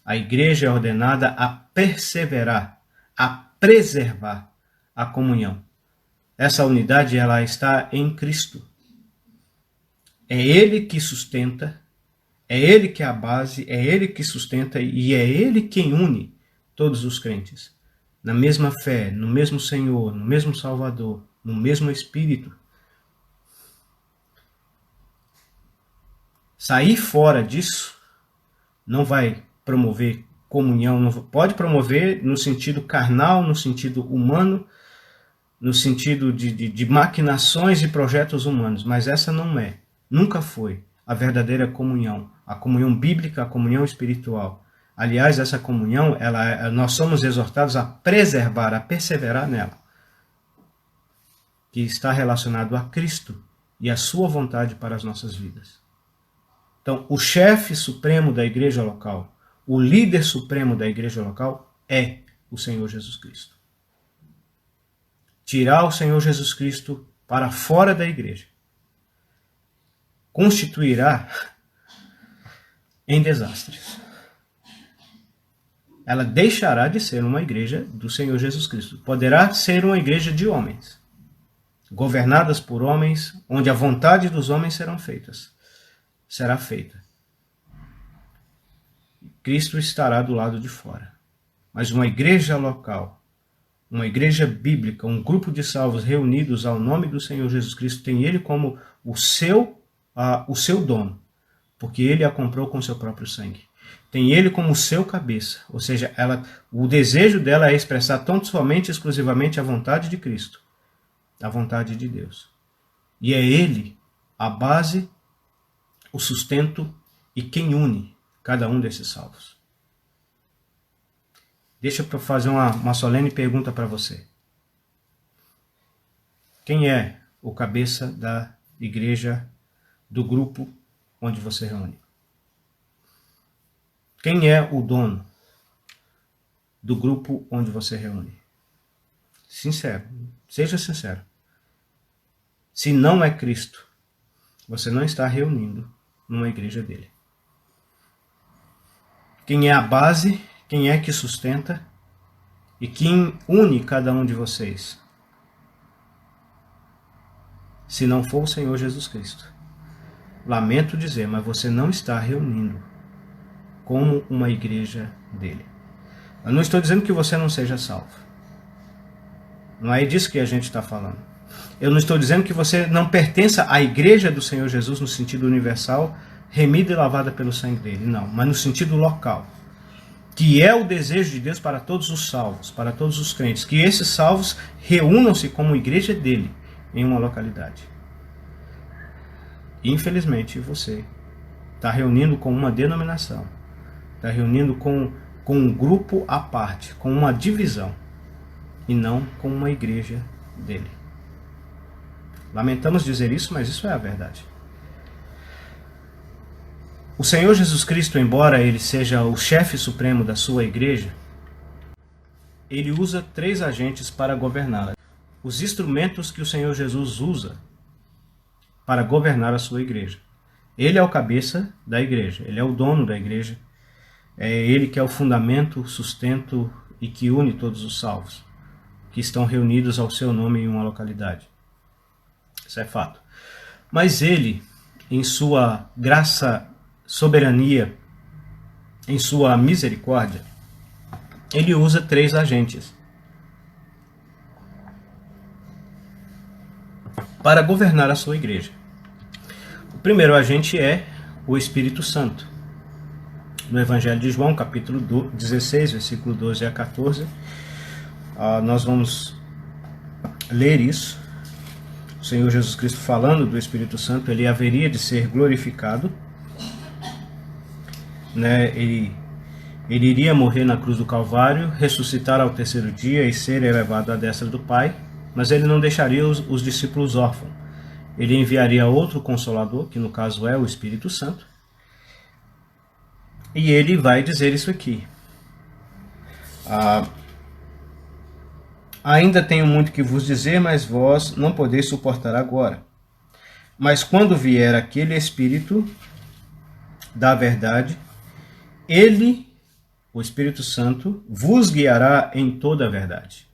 A igreja é ordenada a perseverar, a preservar a comunhão. Essa unidade ela está em Cristo. É Ele que sustenta, é Ele que é a base, é Ele que sustenta e é Ele quem une todos os crentes. Na mesma fé, no mesmo Senhor, no mesmo Salvador, no mesmo Espírito. Sair fora disso não vai promover comunhão, não pode promover no sentido carnal, no sentido humano, no sentido de maquinações e projetos humanos, mas essa não é, nunca foi a verdadeira comunhão, a comunhão bíblica, a comunhão espiritual. Aliás, essa comunhão, nós somos exortados a preservar, a perseverar nela, que está relacionado a Cristo e a sua vontade para as nossas vidas. Então, o chefe supremo da igreja local, o líder supremo da igreja local é o Senhor Jesus Cristo. Tirar o Senhor Jesus Cristo para fora da igreja constituirá em desastres. Ela deixará de ser uma igreja do Senhor Jesus Cristo. Poderá ser uma igreja de homens, governadas por homens, onde a vontade dos homens será feita. Cristo estará do lado de fora. Mas uma igreja local, uma igreja bíblica, um grupo de salvos reunidos ao nome do Senhor Jesus Cristo, tem Ele como o seu dono, porque Ele a comprou com seu próprio sangue. Tem Ele como seu cabeça, ou seja, o desejo dela é expressar tão somente, exclusivamente a vontade de Cristo, a vontade de Deus. E é Ele a base, o sustento e quem une cada um desses salvos. Deixa eu fazer uma solene pergunta para você. Quem é o cabeça da igreja, do grupo onde você reúne? Quem é o dono do grupo onde você reúne? Sincero, seja sincero. Se não é Cristo, você não está reunindo numa igreja dele. Quem é a base, quem é que sustenta e quem une cada um de vocês? Se não for o Senhor Jesus Cristo. Lamento dizer, mas você não está reunindo como uma igreja dele. Eu não estou dizendo que você não seja salvo. Não é disso que a gente está falando. Eu não estou dizendo que você não pertença à igreja do Senhor Jesus no sentido universal, remida e lavada pelo sangue dele. Não, mas no sentido local. Que é o desejo de Deus para todos os salvos, para todos os crentes. Que esses salvos reúnam-se como igreja dele em uma localidade. Infelizmente, você está reunindo com uma denominação. Está reunindo com um grupo à parte, com uma divisão. E não com uma igreja dele. Lamentamos dizer isso, mas isso é a verdade. O Senhor Jesus Cristo, embora ele seja o chefe supremo da sua igreja, ele usa 3 agentes para governá-la. Os instrumentos que o Senhor Jesus usa para governar a sua igreja. Ele é o cabeça da igreja, ele é o dono da igreja, é ele que é o fundamento, o sustento e que une todos os salvos, que estão reunidos ao seu nome em uma localidade. Isso é fato. Mas ele, em sua graça, soberania, em sua misericórdia, ele usa 3 agentes para governar a sua igreja. O primeiro agente é o Espírito Santo. No Evangelho de João, capítulo 16, versículo 12 a 14, nós vamos ler isso. O Senhor Jesus Cristo falando do Espírito Santo, ele haveria de ser glorificado, né? Ele iria morrer na cruz do Calvário, ressuscitar ao 3º dia e ser elevado à destra do Pai, mas ele não deixaria os discípulos órfãos. Ele enviaria outro Consolador, que no caso é o Espírito Santo, e ele vai dizer isso aqui. Ainda tenho muito que vos dizer, mas vós não podeis suportar agora. Mas quando vier aquele Espírito da verdade, ele, o Espírito Santo, vos guiará em toda a verdade.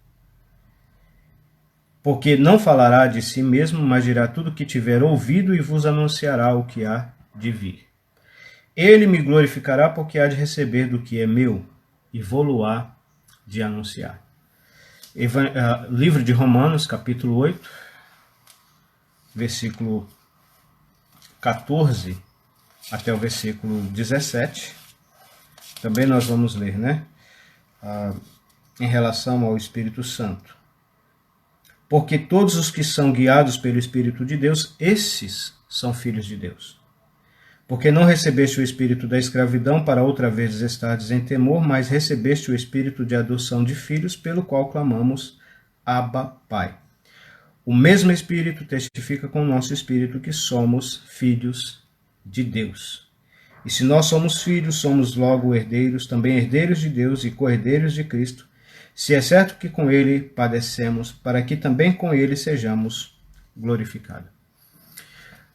Porque não falará de si mesmo, mas dirá tudo o que tiver ouvido e vos anunciará o que há de vir. Ele me glorificará porque há de receber do que é meu e vou-lo-á de anunciar. Livro de Romanos, capítulo 8, versículo 14 até o versículo 17. Também nós vamos ler, né? Em relação ao Espírito Santo. Porque todos os que são guiados pelo Espírito de Deus, esses são filhos de Deus. Porque não recebeste o espírito da escravidão para outra vez estardes em temor, mas recebeste o espírito de adoção de filhos, pelo qual clamamos, Abba, Pai. O mesmo Espírito testifica com o nosso espírito que somos filhos de Deus. E se nós somos filhos, somos logo herdeiros, também herdeiros de Deus e co-herdeiros de Cristo, se é certo que com ele padecemos, para que também com ele sejamos glorificados.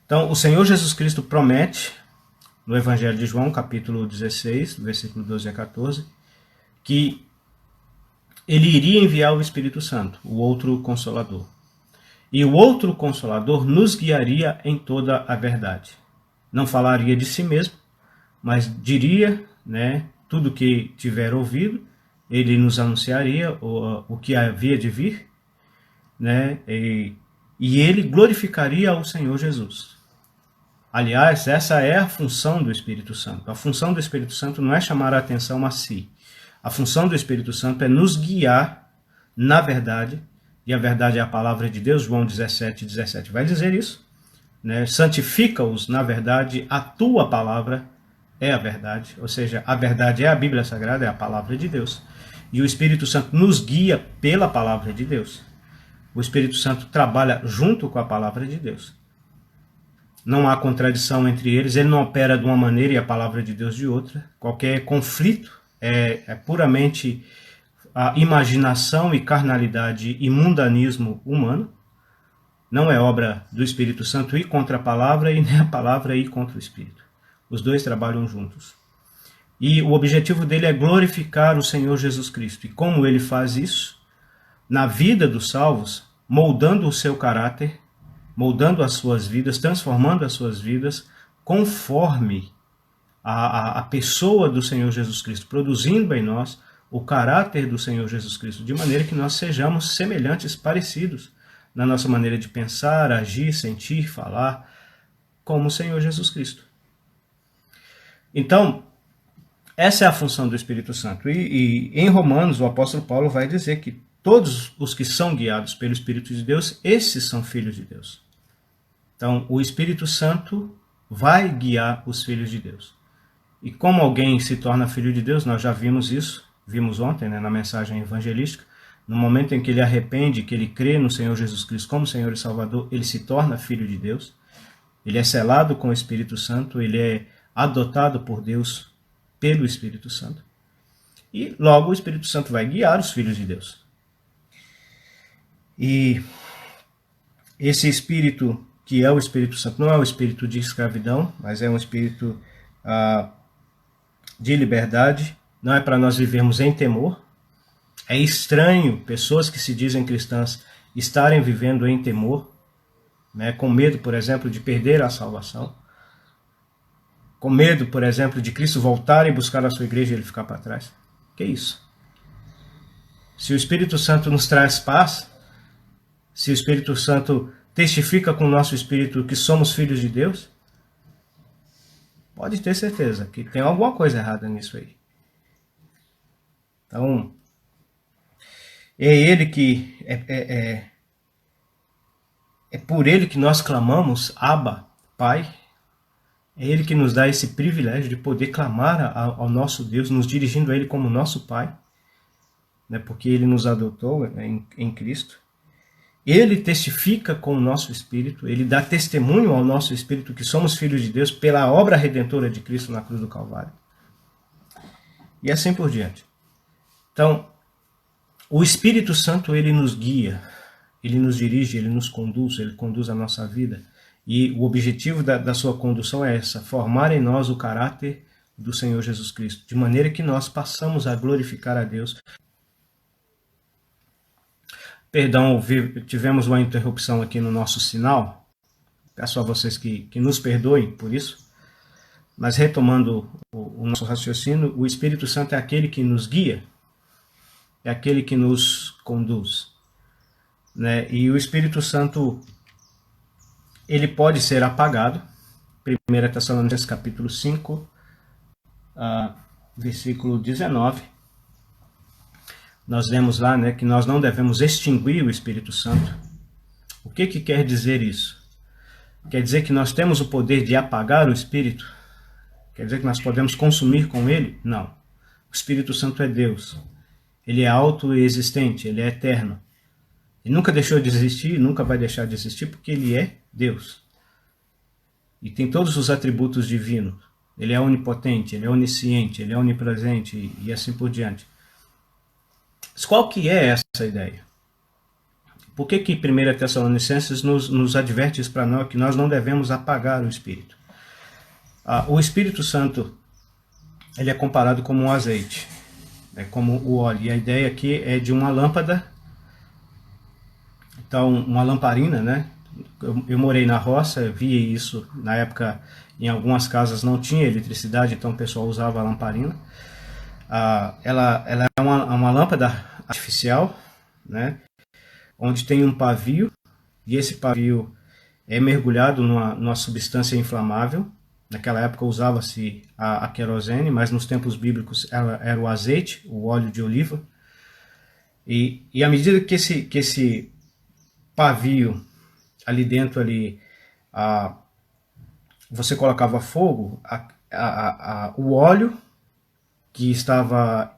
Então, o Senhor Jesus Cristo promete, no Evangelho de João, capítulo 16, versículo 12 a 14, que ele iria enviar o Espírito Santo, o outro Consolador. E o outro Consolador nos guiaria em toda a verdade. Não falaria de si mesmo, mas diria, né, tudo que tiver ouvido, ele nos anunciaria o que havia de vir, né, e ele glorificaria ao Senhor Jesus. Aliás, essa é a função do Espírito Santo. A função do Espírito Santo não é chamar a atenção a si. A função do Espírito Santo é nos guiar na verdade, e a verdade é a palavra de Deus. João 17, 17 vai dizer isso, né? Santifica-os na verdade, a tua palavra é a verdade, ou seja, a verdade é a Bíblia Sagrada, é a palavra de Deus. E o Espírito Santo nos guia pela palavra de Deus. O Espírito Santo trabalha junto com a palavra de Deus. Não há contradição entre eles, ele não opera de uma maneira e a palavra de Deus de outra. Qualquer conflito é puramente a imaginação e carnalidade e mundanismo humano. Não é obra do Espírito Santo ir contra a palavra e nem a palavra ir contra o Espírito. Os dois trabalham juntos. E o objetivo dele é glorificar o Senhor Jesus Cristo. E como ele faz isso? Na vida dos salvos, moldando o seu caráter, moldando as suas vidas, transformando as suas vidas conforme a pessoa do Senhor Jesus Cristo, produzindo em nós o caráter do Senhor Jesus Cristo, de maneira que nós sejamos semelhantes, parecidos na nossa maneira de pensar, agir, sentir, falar, como o Senhor Jesus Cristo. Então, essa é a função do Espírito Santo. E em Romanos, o apóstolo Paulo vai dizer que todos os que são guiados pelo Espírito de Deus, esses são filhos de Deus. Então, o Espírito Santo vai guiar os filhos de Deus. E como alguém se torna filho de Deus, nós já vimos isso, vimos ontem, né, na mensagem evangelística, no momento em que ele arrepende, que ele crê no Senhor Jesus Cristo como Senhor e Salvador, ele se torna filho de Deus, ele é selado com o Espírito Santo, ele é adotado por Deus pelo Espírito Santo. E logo o Espírito Santo vai guiar os filhos de Deus. E esse Espírito, que é o Espírito Santo, não é o espírito de escravidão, mas é um espírito de liberdade. Não é para nós vivermos em temor. É estranho pessoas que se dizem cristãs estarem vivendo em temor, né, com medo, por exemplo, de perder a salvação, com medo, por exemplo, de Cristo voltar e buscar a sua igreja e ele ficar para trás. Que isso? Se o Espírito Santo nos traz paz, se o Espírito Santo testifica com o nosso espírito que somos filhos de Deus, pode ter certeza que tem alguma coisa errada nisso aí. Então, é ele que é por ele que nós clamamos, Abba, Pai. É ele que nos dá esse privilégio de poder clamar ao nosso Deus, nos dirigindo a ele como nosso Pai, né, porque ele nos adotou em Cristo. Ele testifica com o nosso espírito, ele dá testemunho ao nosso espírito que somos filhos de Deus pela obra redentora de Cristo na cruz do Calvário. E assim por diante. Então, o Espírito Santo, ele nos guia, ele nos dirige, ele nos conduz, ele conduz a nossa vida. E o objetivo da sua condução é essa, formar em nós o caráter do Senhor Jesus Cristo, de maneira que nós passamos a glorificar a Deus Perdão, tivemos uma interrupção aqui no nosso sinal. Peço a vocês que nos perdoem por isso. Mas retomando o nosso raciocínio, o Espírito Santo é aquele que nos guia, é aquele que nos conduz, né? E o Espírito Santo, ele pode ser apagado. 1 Tessalonicenses capítulo 5, versículo 19. Nós lemos lá, né, que nós não devemos extinguir o Espírito Santo. O que quer dizer isso? Quer dizer que nós temos o poder de apagar o Espírito? Quer dizer que nós podemos consumir com ele? Não. O Espírito Santo é Deus. Ele é autoexistente, ele é eterno. Ele nunca deixou de existir, nunca vai deixar de existir, porque ele é Deus. E tem todos os atributos divinos. Ele é onipotente, ele é onisciente, ele é onipresente e assim por diante. Mas qual que é essa ideia? Por que 1 Tessalonicenses nos adverte para nós que nós não devemos apagar o Espírito? O Espírito Santo, ele é comparado como um azeite, como o óleo. E a ideia aqui é de uma lâmpada, então uma lamparina, né? Eu morei na roça, vi isso na época. Em algumas casas não tinha eletricidade, então o pessoal usava a lamparina. Ela é uma lâmpada artificial, né? Onde tem um pavio, e esse pavio é mergulhado numa substância inflamável. Naquela época usava-se a querosene, mas nos tempos bíblicos era o azeite, o óleo de oliva. E à medida que esse pavio ali dentro, você colocava fogo, o óleo que estava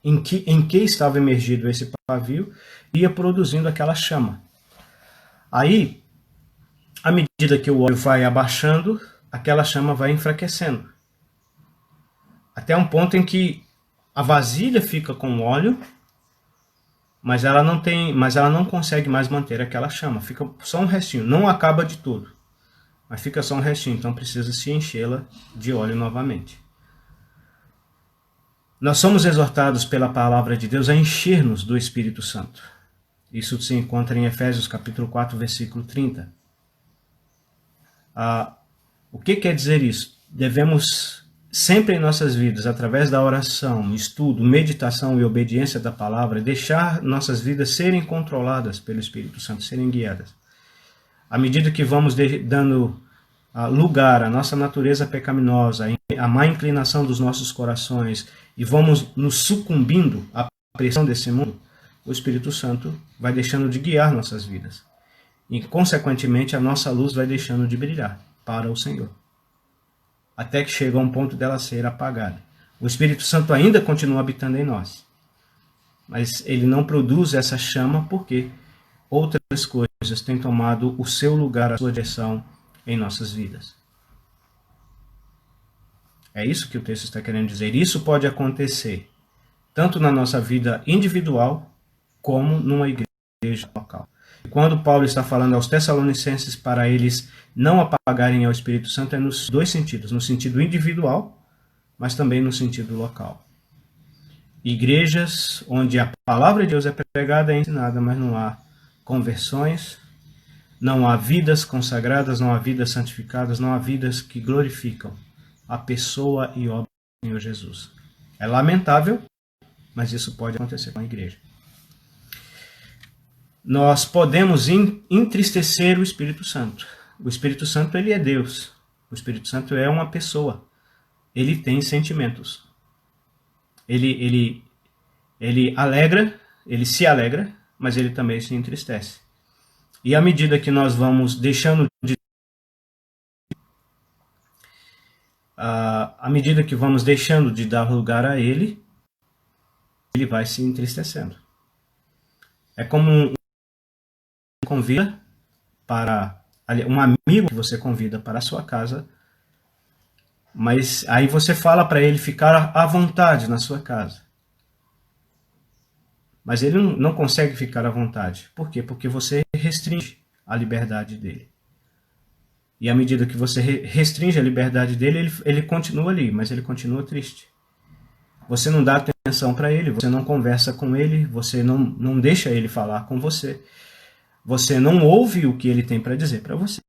em que estava emergido esse pavio ia produzindo aquela chama. Aí, à medida que o óleo vai abaixando, aquela chama vai enfraquecendo. Até um ponto em que a vasilha fica com óleo, mas ela não consegue mais manter aquela chama. Fica só um restinho. Não acaba de tudo, mas fica só um restinho. Então precisa se enchê-la de óleo novamente. Nós somos exortados pela palavra de Deus a encher-nos do Espírito Santo. Isso se encontra em Efésios capítulo 4, versículo 30. O que quer dizer isso? Devemos sempre em nossas vidas, através da oração, estudo, meditação e obediência da palavra, deixar nossas vidas serem controladas pelo Espírito Santo, serem guiadas. À medida que vamos dando lugar à nossa natureza pecaminosa, à má inclinação dos nossos corações, e vamos nos sucumbindo à pressão desse mundo, o Espírito Santo vai deixando de guiar nossas vidas. E, consequentemente, a nossa luz vai deixando de brilhar para o Senhor, até que chega a um ponto dela ser apagada. O Espírito Santo ainda continua habitando em nós, mas ele não produz essa chama porque outras coisas têm tomado o seu lugar, a sua direção em nossas vidas. É isso que o texto está querendo dizer. Isso pode acontecer tanto na nossa vida individual como numa igreja local. Quando Paulo está falando aos Tessalonicenses para eles não apagarem ao Espírito Santo, é nos dois sentidos, no sentido individual, mas também no sentido local. Igrejas onde a palavra de Deus é pregada e ensinada, mas não há conversões, não há vidas consagradas, não há vidas santificadas, não há vidas que glorificam a pessoa e obra do Senhor Jesus. É lamentável, mas isso pode acontecer com a igreja. Nós podemos entristecer o Espírito Santo. O Espírito Santo, ele é Deus. O Espírito Santo é uma pessoa. Ele tem sentimentos. Ele se alegra, mas ele também se entristece. E à medida que nós vamos deixando de dar lugar a ele vai se entristecendo. É como um amigo que você convida para a sua casa, mas aí você fala para ele ficar à vontade na sua casa. Mas ele não consegue ficar à vontade. Por quê? Porque você restringe a liberdade dele. E à medida que você restringe a liberdade dele, ele continua ali, mas ele continua triste. Você não dá atenção para ele, você não conversa com ele, você não deixa ele falar com você, você não ouve o que ele tem para dizer para você.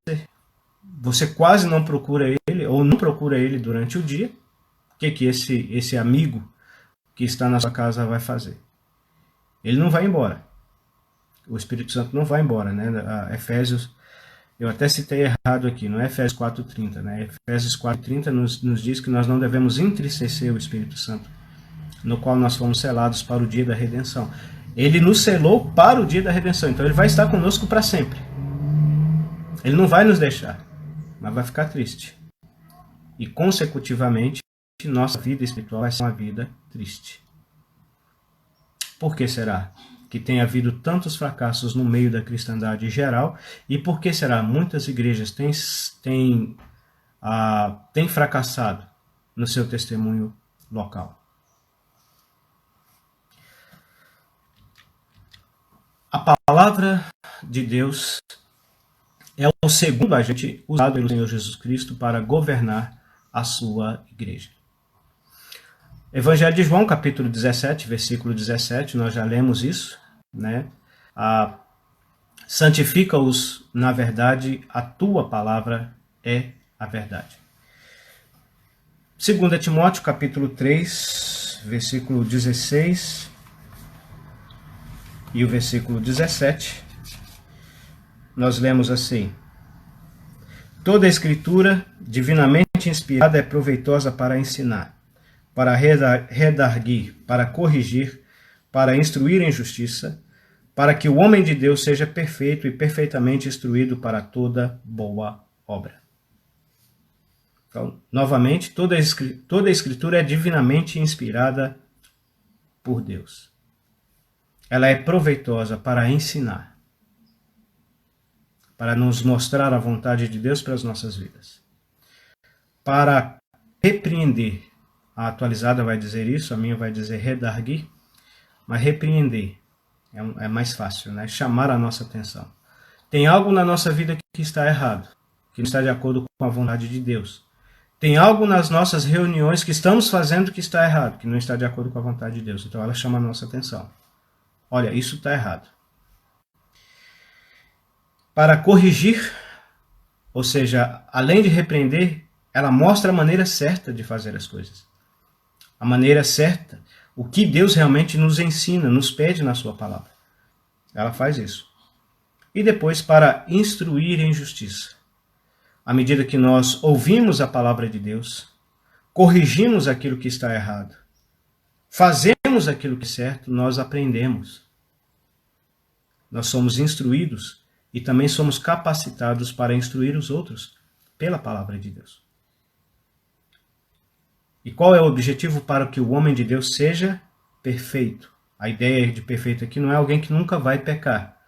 Você quase não procura ele, ou não procura ele durante o dia. O que esse amigo que está na sua casa vai fazer? Ele não vai embora. O Espírito Santo não vai embora, né? Efésios, eu até citei errado aqui, não é Efésios 4:30, né? Efésios 4:30 nos diz que nós não devemos entristecer o Espírito Santo, no qual nós fomos selados para o dia da redenção. Ele nos selou para o dia da redenção, então ele vai estar conosco para sempre. Ele não vai nos deixar, mas vai ficar triste. E, consecutivamente, nossa vida espiritual vai ser uma vida triste. Por que será que tem havido tantos fracassos no meio da cristandade geral? E por que será muitas igrejas têm fracassado no seu testemunho local? A palavra de Deus é o segundo agente usado pelo Senhor Jesus Cristo para governar a sua igreja. Evangelho de João, capítulo 17, versículo 17, nós já lemos isso, né? Santifica-os na verdade, a tua palavra é a verdade. 2 Timóteo, capítulo 3, versículo 16 e o versículo 17, nós lemos assim: toda a escritura divinamente inspirada é proveitosa para ensinar, para redarguir, para corrigir, para instruir em justiça, para que o homem de Deus seja perfeito e perfeitamente instruído para toda boa obra. Então, novamente, toda a escritura é divinamente inspirada por Deus. Ela é proveitosa para ensinar, para nos mostrar a vontade de Deus para as nossas vidas, para repreender. A atualizada vai dizer isso, a minha vai dizer redarguir, mas repreender é mais fácil, né? Chamar a nossa atenção. Tem algo na nossa vida que está errado, que não está de acordo com a vontade de Deus. Tem algo nas nossas reuniões que estamos fazendo que está errado, que não está de acordo com a vontade de Deus. Então ela chama a nossa atenção. Olha, isso está errado. Para corrigir, ou seja, além de repreender, ela mostra a maneira certa de fazer as coisas. A maneira certa, o que Deus realmente nos ensina, nos pede na sua palavra. Ela faz isso. E depois para instruir em justiça. À medida que nós ouvimos a palavra de Deus, corrigimos aquilo que está errado, fazemos aquilo que é certo, nós aprendemos. Nós somos instruídos e também somos capacitados para instruir os outros pela palavra de Deus. E qual é o objetivo? Para que o homem de Deus seja perfeito. A ideia de perfeito aqui não é alguém que nunca vai pecar.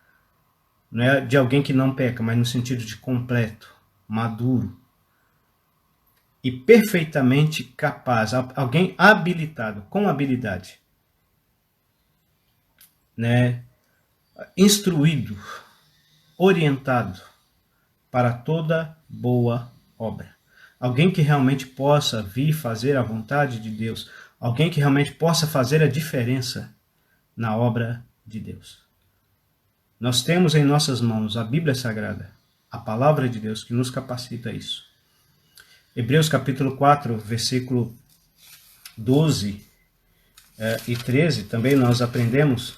Não é de alguém que não peca, mas no sentido de completo, maduro e perfeitamente capaz. Alguém habilitado, com habilidade. Né? Instruído, orientado para toda boa obra. Alguém que realmente possa vir fazer a vontade de Deus. Alguém que realmente possa fazer a diferença na obra de Deus. Nós temos em nossas mãos a Bíblia Sagrada, a palavra de Deus, que nos capacita a isso. Hebreus capítulo 4, versículo 12 e 13, também nós aprendemos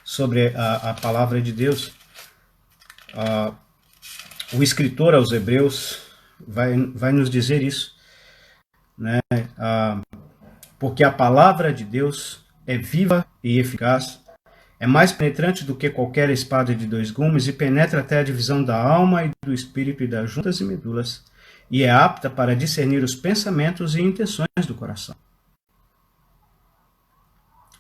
sobre a palavra de Deus. O escritor aos Hebreus vai nos dizer isso, né? Porque a palavra de Deus é viva e eficaz, é mais penetrante do que qualquer espada de dois gumes e penetra até a divisão da alma e do espírito e das juntas e medulas, e é apta para discernir os pensamentos e intenções do coração.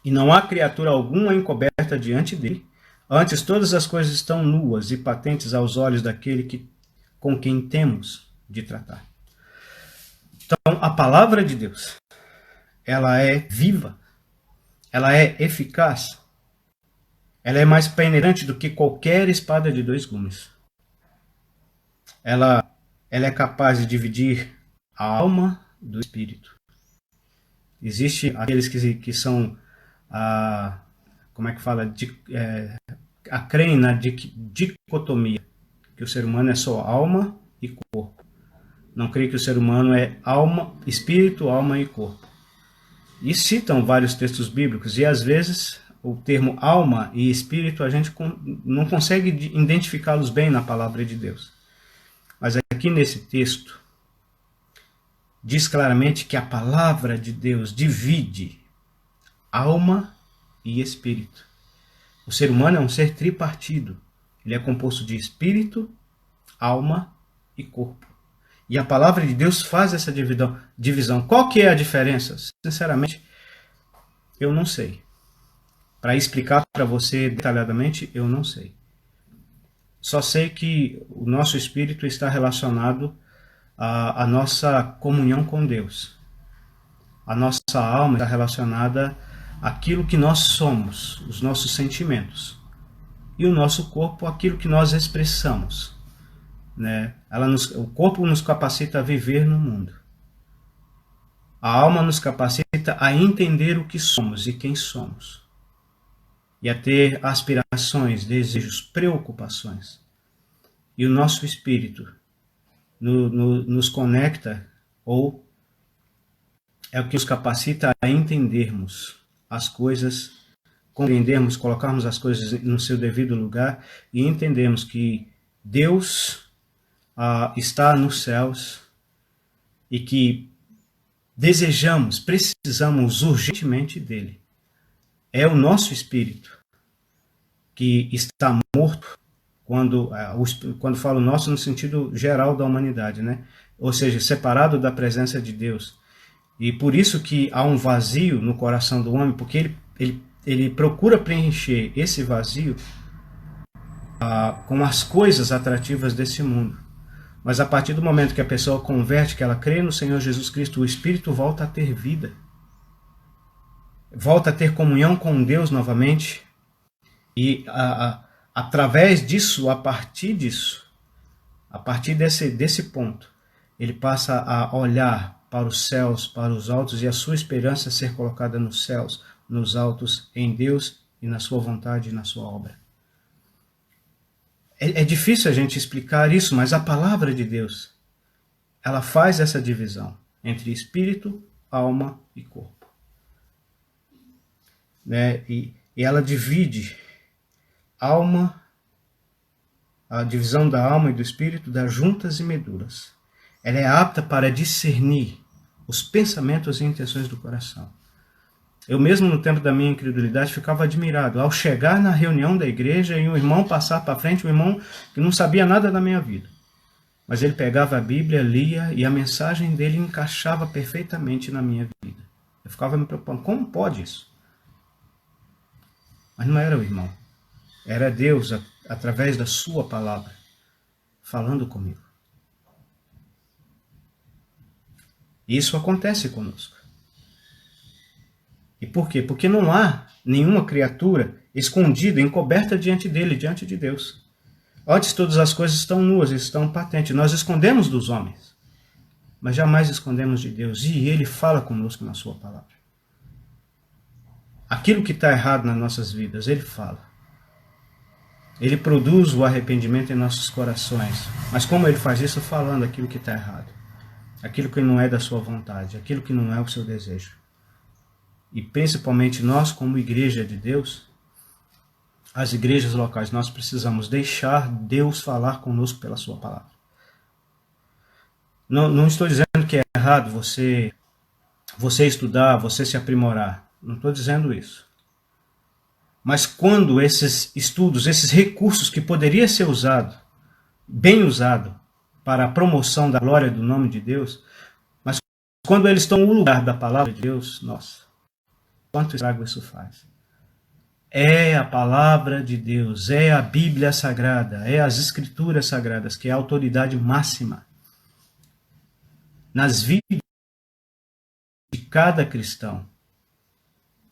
E não há criatura alguma encoberta diante dele, antes todas as coisas estão nuas e patentes aos olhos daquele com quem temos de tratar. Então, a palavra de Deus, ela é viva, ela é eficaz, ela é mais penetrante do que qualquer espada de dois gumes. Ela é capaz de dividir a alma do espírito, Existe aqueles que são, como é que fala, creem na dicotomia, que o ser humano é só alma e corpo. Não creio que o ser humano é alma, espírito, alma e corpo. E citam vários textos bíblicos, e às vezes o termo alma e espírito a gente não consegue identificá-los bem na palavra de Deus. Mas aqui nesse texto diz claramente que a palavra de Deus divide alma e espírito. O ser humano é um ser tripartido. Ele é composto de espírito, alma e corpo. E a palavra de Deus faz essa divisão. Qual que é a diferença? Sinceramente, eu não sei. Para explicar para você detalhadamente, eu não sei. Só sei que o nosso espírito está relacionado à nossa comunhão com Deus. A nossa alma está relacionada àquilo que nós somos, os nossos sentimentos. E o nosso corpo, aquilo que nós expressamos. Né? O corpo nos capacita a viver no mundo. A alma nos capacita a entender o que somos e quem somos. E a ter aspirações, desejos, preocupações. E o nosso espírito nos conecta, ou é o que nos capacita a entendermos as coisas, compreendermos, colocarmos as coisas no seu devido lugar e entendermos que Deus está nos céus e que desejamos, precisamos urgentemente dele. É o nosso espírito que está morto, quando falo nosso no sentido geral da humanidade, né? Ou seja, separado da presença de Deus. E por isso que há um vazio no coração do homem, porque ele procura preencher esse vazio com as coisas atrativas desse mundo. Mas a partir do momento que a pessoa converte, que ela crê no Senhor Jesus Cristo, o Espírito volta a ter vida. Volta a ter comunhão com Deus novamente. E através disso, a partir desse ponto, ele passa a olhar para os céus, para os altos, e a sua esperança ser colocada nos céus, nos altos, em Deus e na sua vontade e na sua obra. É difícil a gente explicar isso, mas a palavra de Deus, ela faz essa divisão entre espírito, alma e corpo. Né? E ela divide alma, a divisão da alma e do espírito, das juntas e medulas. Ela é apta para discernir os pensamentos e intenções do coração. Eu mesmo, no tempo da minha incredulidade, ficava admirado. Ao chegar na reunião da igreja e um irmão passar para frente, um irmão que não sabia nada da minha vida. Mas ele pegava a Bíblia, lia, e a mensagem dele encaixava perfeitamente na minha vida. Eu ficava me preocupando, como pode isso? Mas não era o irmão. Era Deus, através da sua palavra, falando comigo. Isso acontece conosco. E por quê? Porque não há nenhuma criatura escondida, encoberta diante dele, diante de Deus. Antes todas as coisas estão nuas, estão patentes. Nós escondemos dos homens, mas jamais escondemos de Deus. E ele fala conosco na sua palavra. Aquilo que está errado nas nossas vidas, ele fala. Ele produz o arrependimento em nossos corações. Mas como ele faz isso? Falando aquilo que está errado. Aquilo que não é da sua vontade, aquilo que não é o seu desejo. E principalmente nós, como igreja de Deus, as igrejas locais, nós precisamos deixar Deus falar conosco pela sua palavra. Não estou dizendo que é errado você estudar, você se aprimorar. Não estou dizendo isso. Mas quando esses estudos, esses recursos que poderia ser bem usado para a promoção da glória do nome de Deus, mas quando eles estão no lugar da palavra de Deus, nossa, quanto estrago isso faz. É a palavra de Deus, é a Bíblia Sagrada, é as Escrituras Sagradas, que é a autoridade máxima nas vidas de cada cristão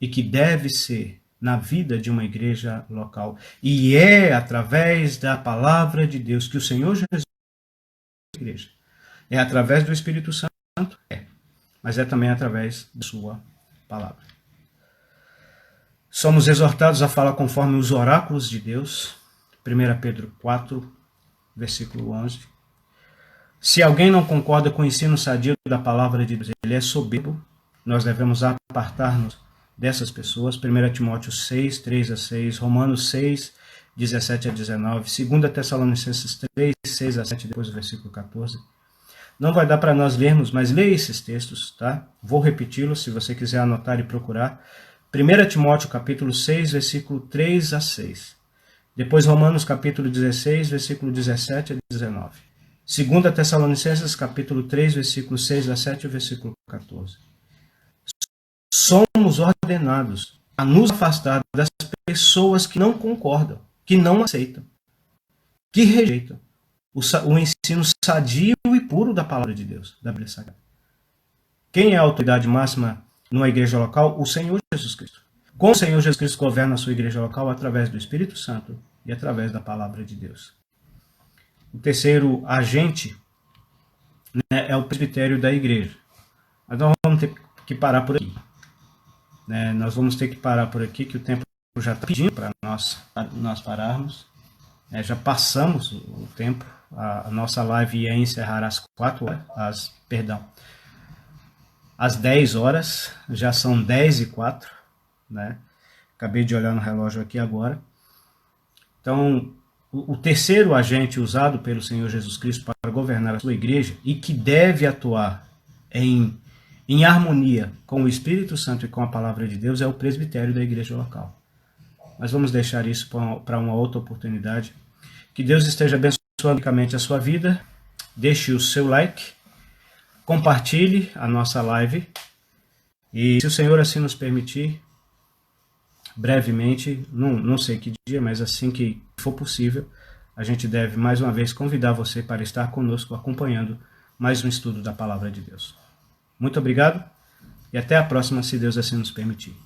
e que deve ser na vida de uma igreja local. E é através da palavra de Deus que o Senhor Jesus é a igreja. É através do Espírito Santo, mas é também através da sua palavra. Somos exortados a falar conforme os oráculos de Deus. 1 Pedro 4, versículo 11. Se alguém não concorda com o ensino sadio da palavra de Deus, ele é soberbo. Nós devemos apartar-nos dessas pessoas. 1 Timóteo 6, 3 a 6, Romanos 6, 17 a 19, 2 Tessalonicenses 3, 6 a 7, depois do versículo 14. Não vai dar para nós lermos, mas leia esses textos, tá? Vou repeti-los, se você quiser anotar e procurar. 1 Timóteo capítulo 6, versículo 3 a 6. Depois Romanos capítulo 16, versículo 17 a 19. 2 Tessalonicenses capítulo 3, versículo 6 a 7 e versículo 14. Somos ordenados a nos afastar das pessoas que não concordam, que não aceitam, que rejeitam o ensino sadio e puro da palavra de Deus, da Bíblia Sagrada. Quem é a autoridade máxima numa igreja local? O Senhor Jesus Cristo. Como o Senhor Jesus Cristo governa a sua igreja local? Através do Espírito Santo e através da palavra de Deus. O terceiro agente, né, é o presbitério da igreja. Mas nós vamos ter que parar por aqui. Nós vamos ter que parar por aqui, que o tempo já está pedindo para nós pararmos. Já passamos o tempo. A nossa live ia encerrar às 4 horas, às 10 horas, já são 10h04, né? Acabei de olhar no relógio aqui agora. Então, o terceiro agente usado pelo Senhor Jesus Cristo para governar a sua igreja e que deve atuar em harmonia com o Espírito Santo e com a palavra de Deus é o presbitério da igreja local. Mas vamos deixar isso para uma outra oportunidade. Que Deus esteja abençoando ricamente a sua vida. Deixe o seu like, compartilhe a nossa live e, se o Senhor assim nos permitir, brevemente, não sei que dia, mas assim que for possível, a gente deve mais uma vez convidar você para estar conosco acompanhando mais um estudo da Palavra de Deus. Muito obrigado e até a próxima, se Deus assim nos permitir.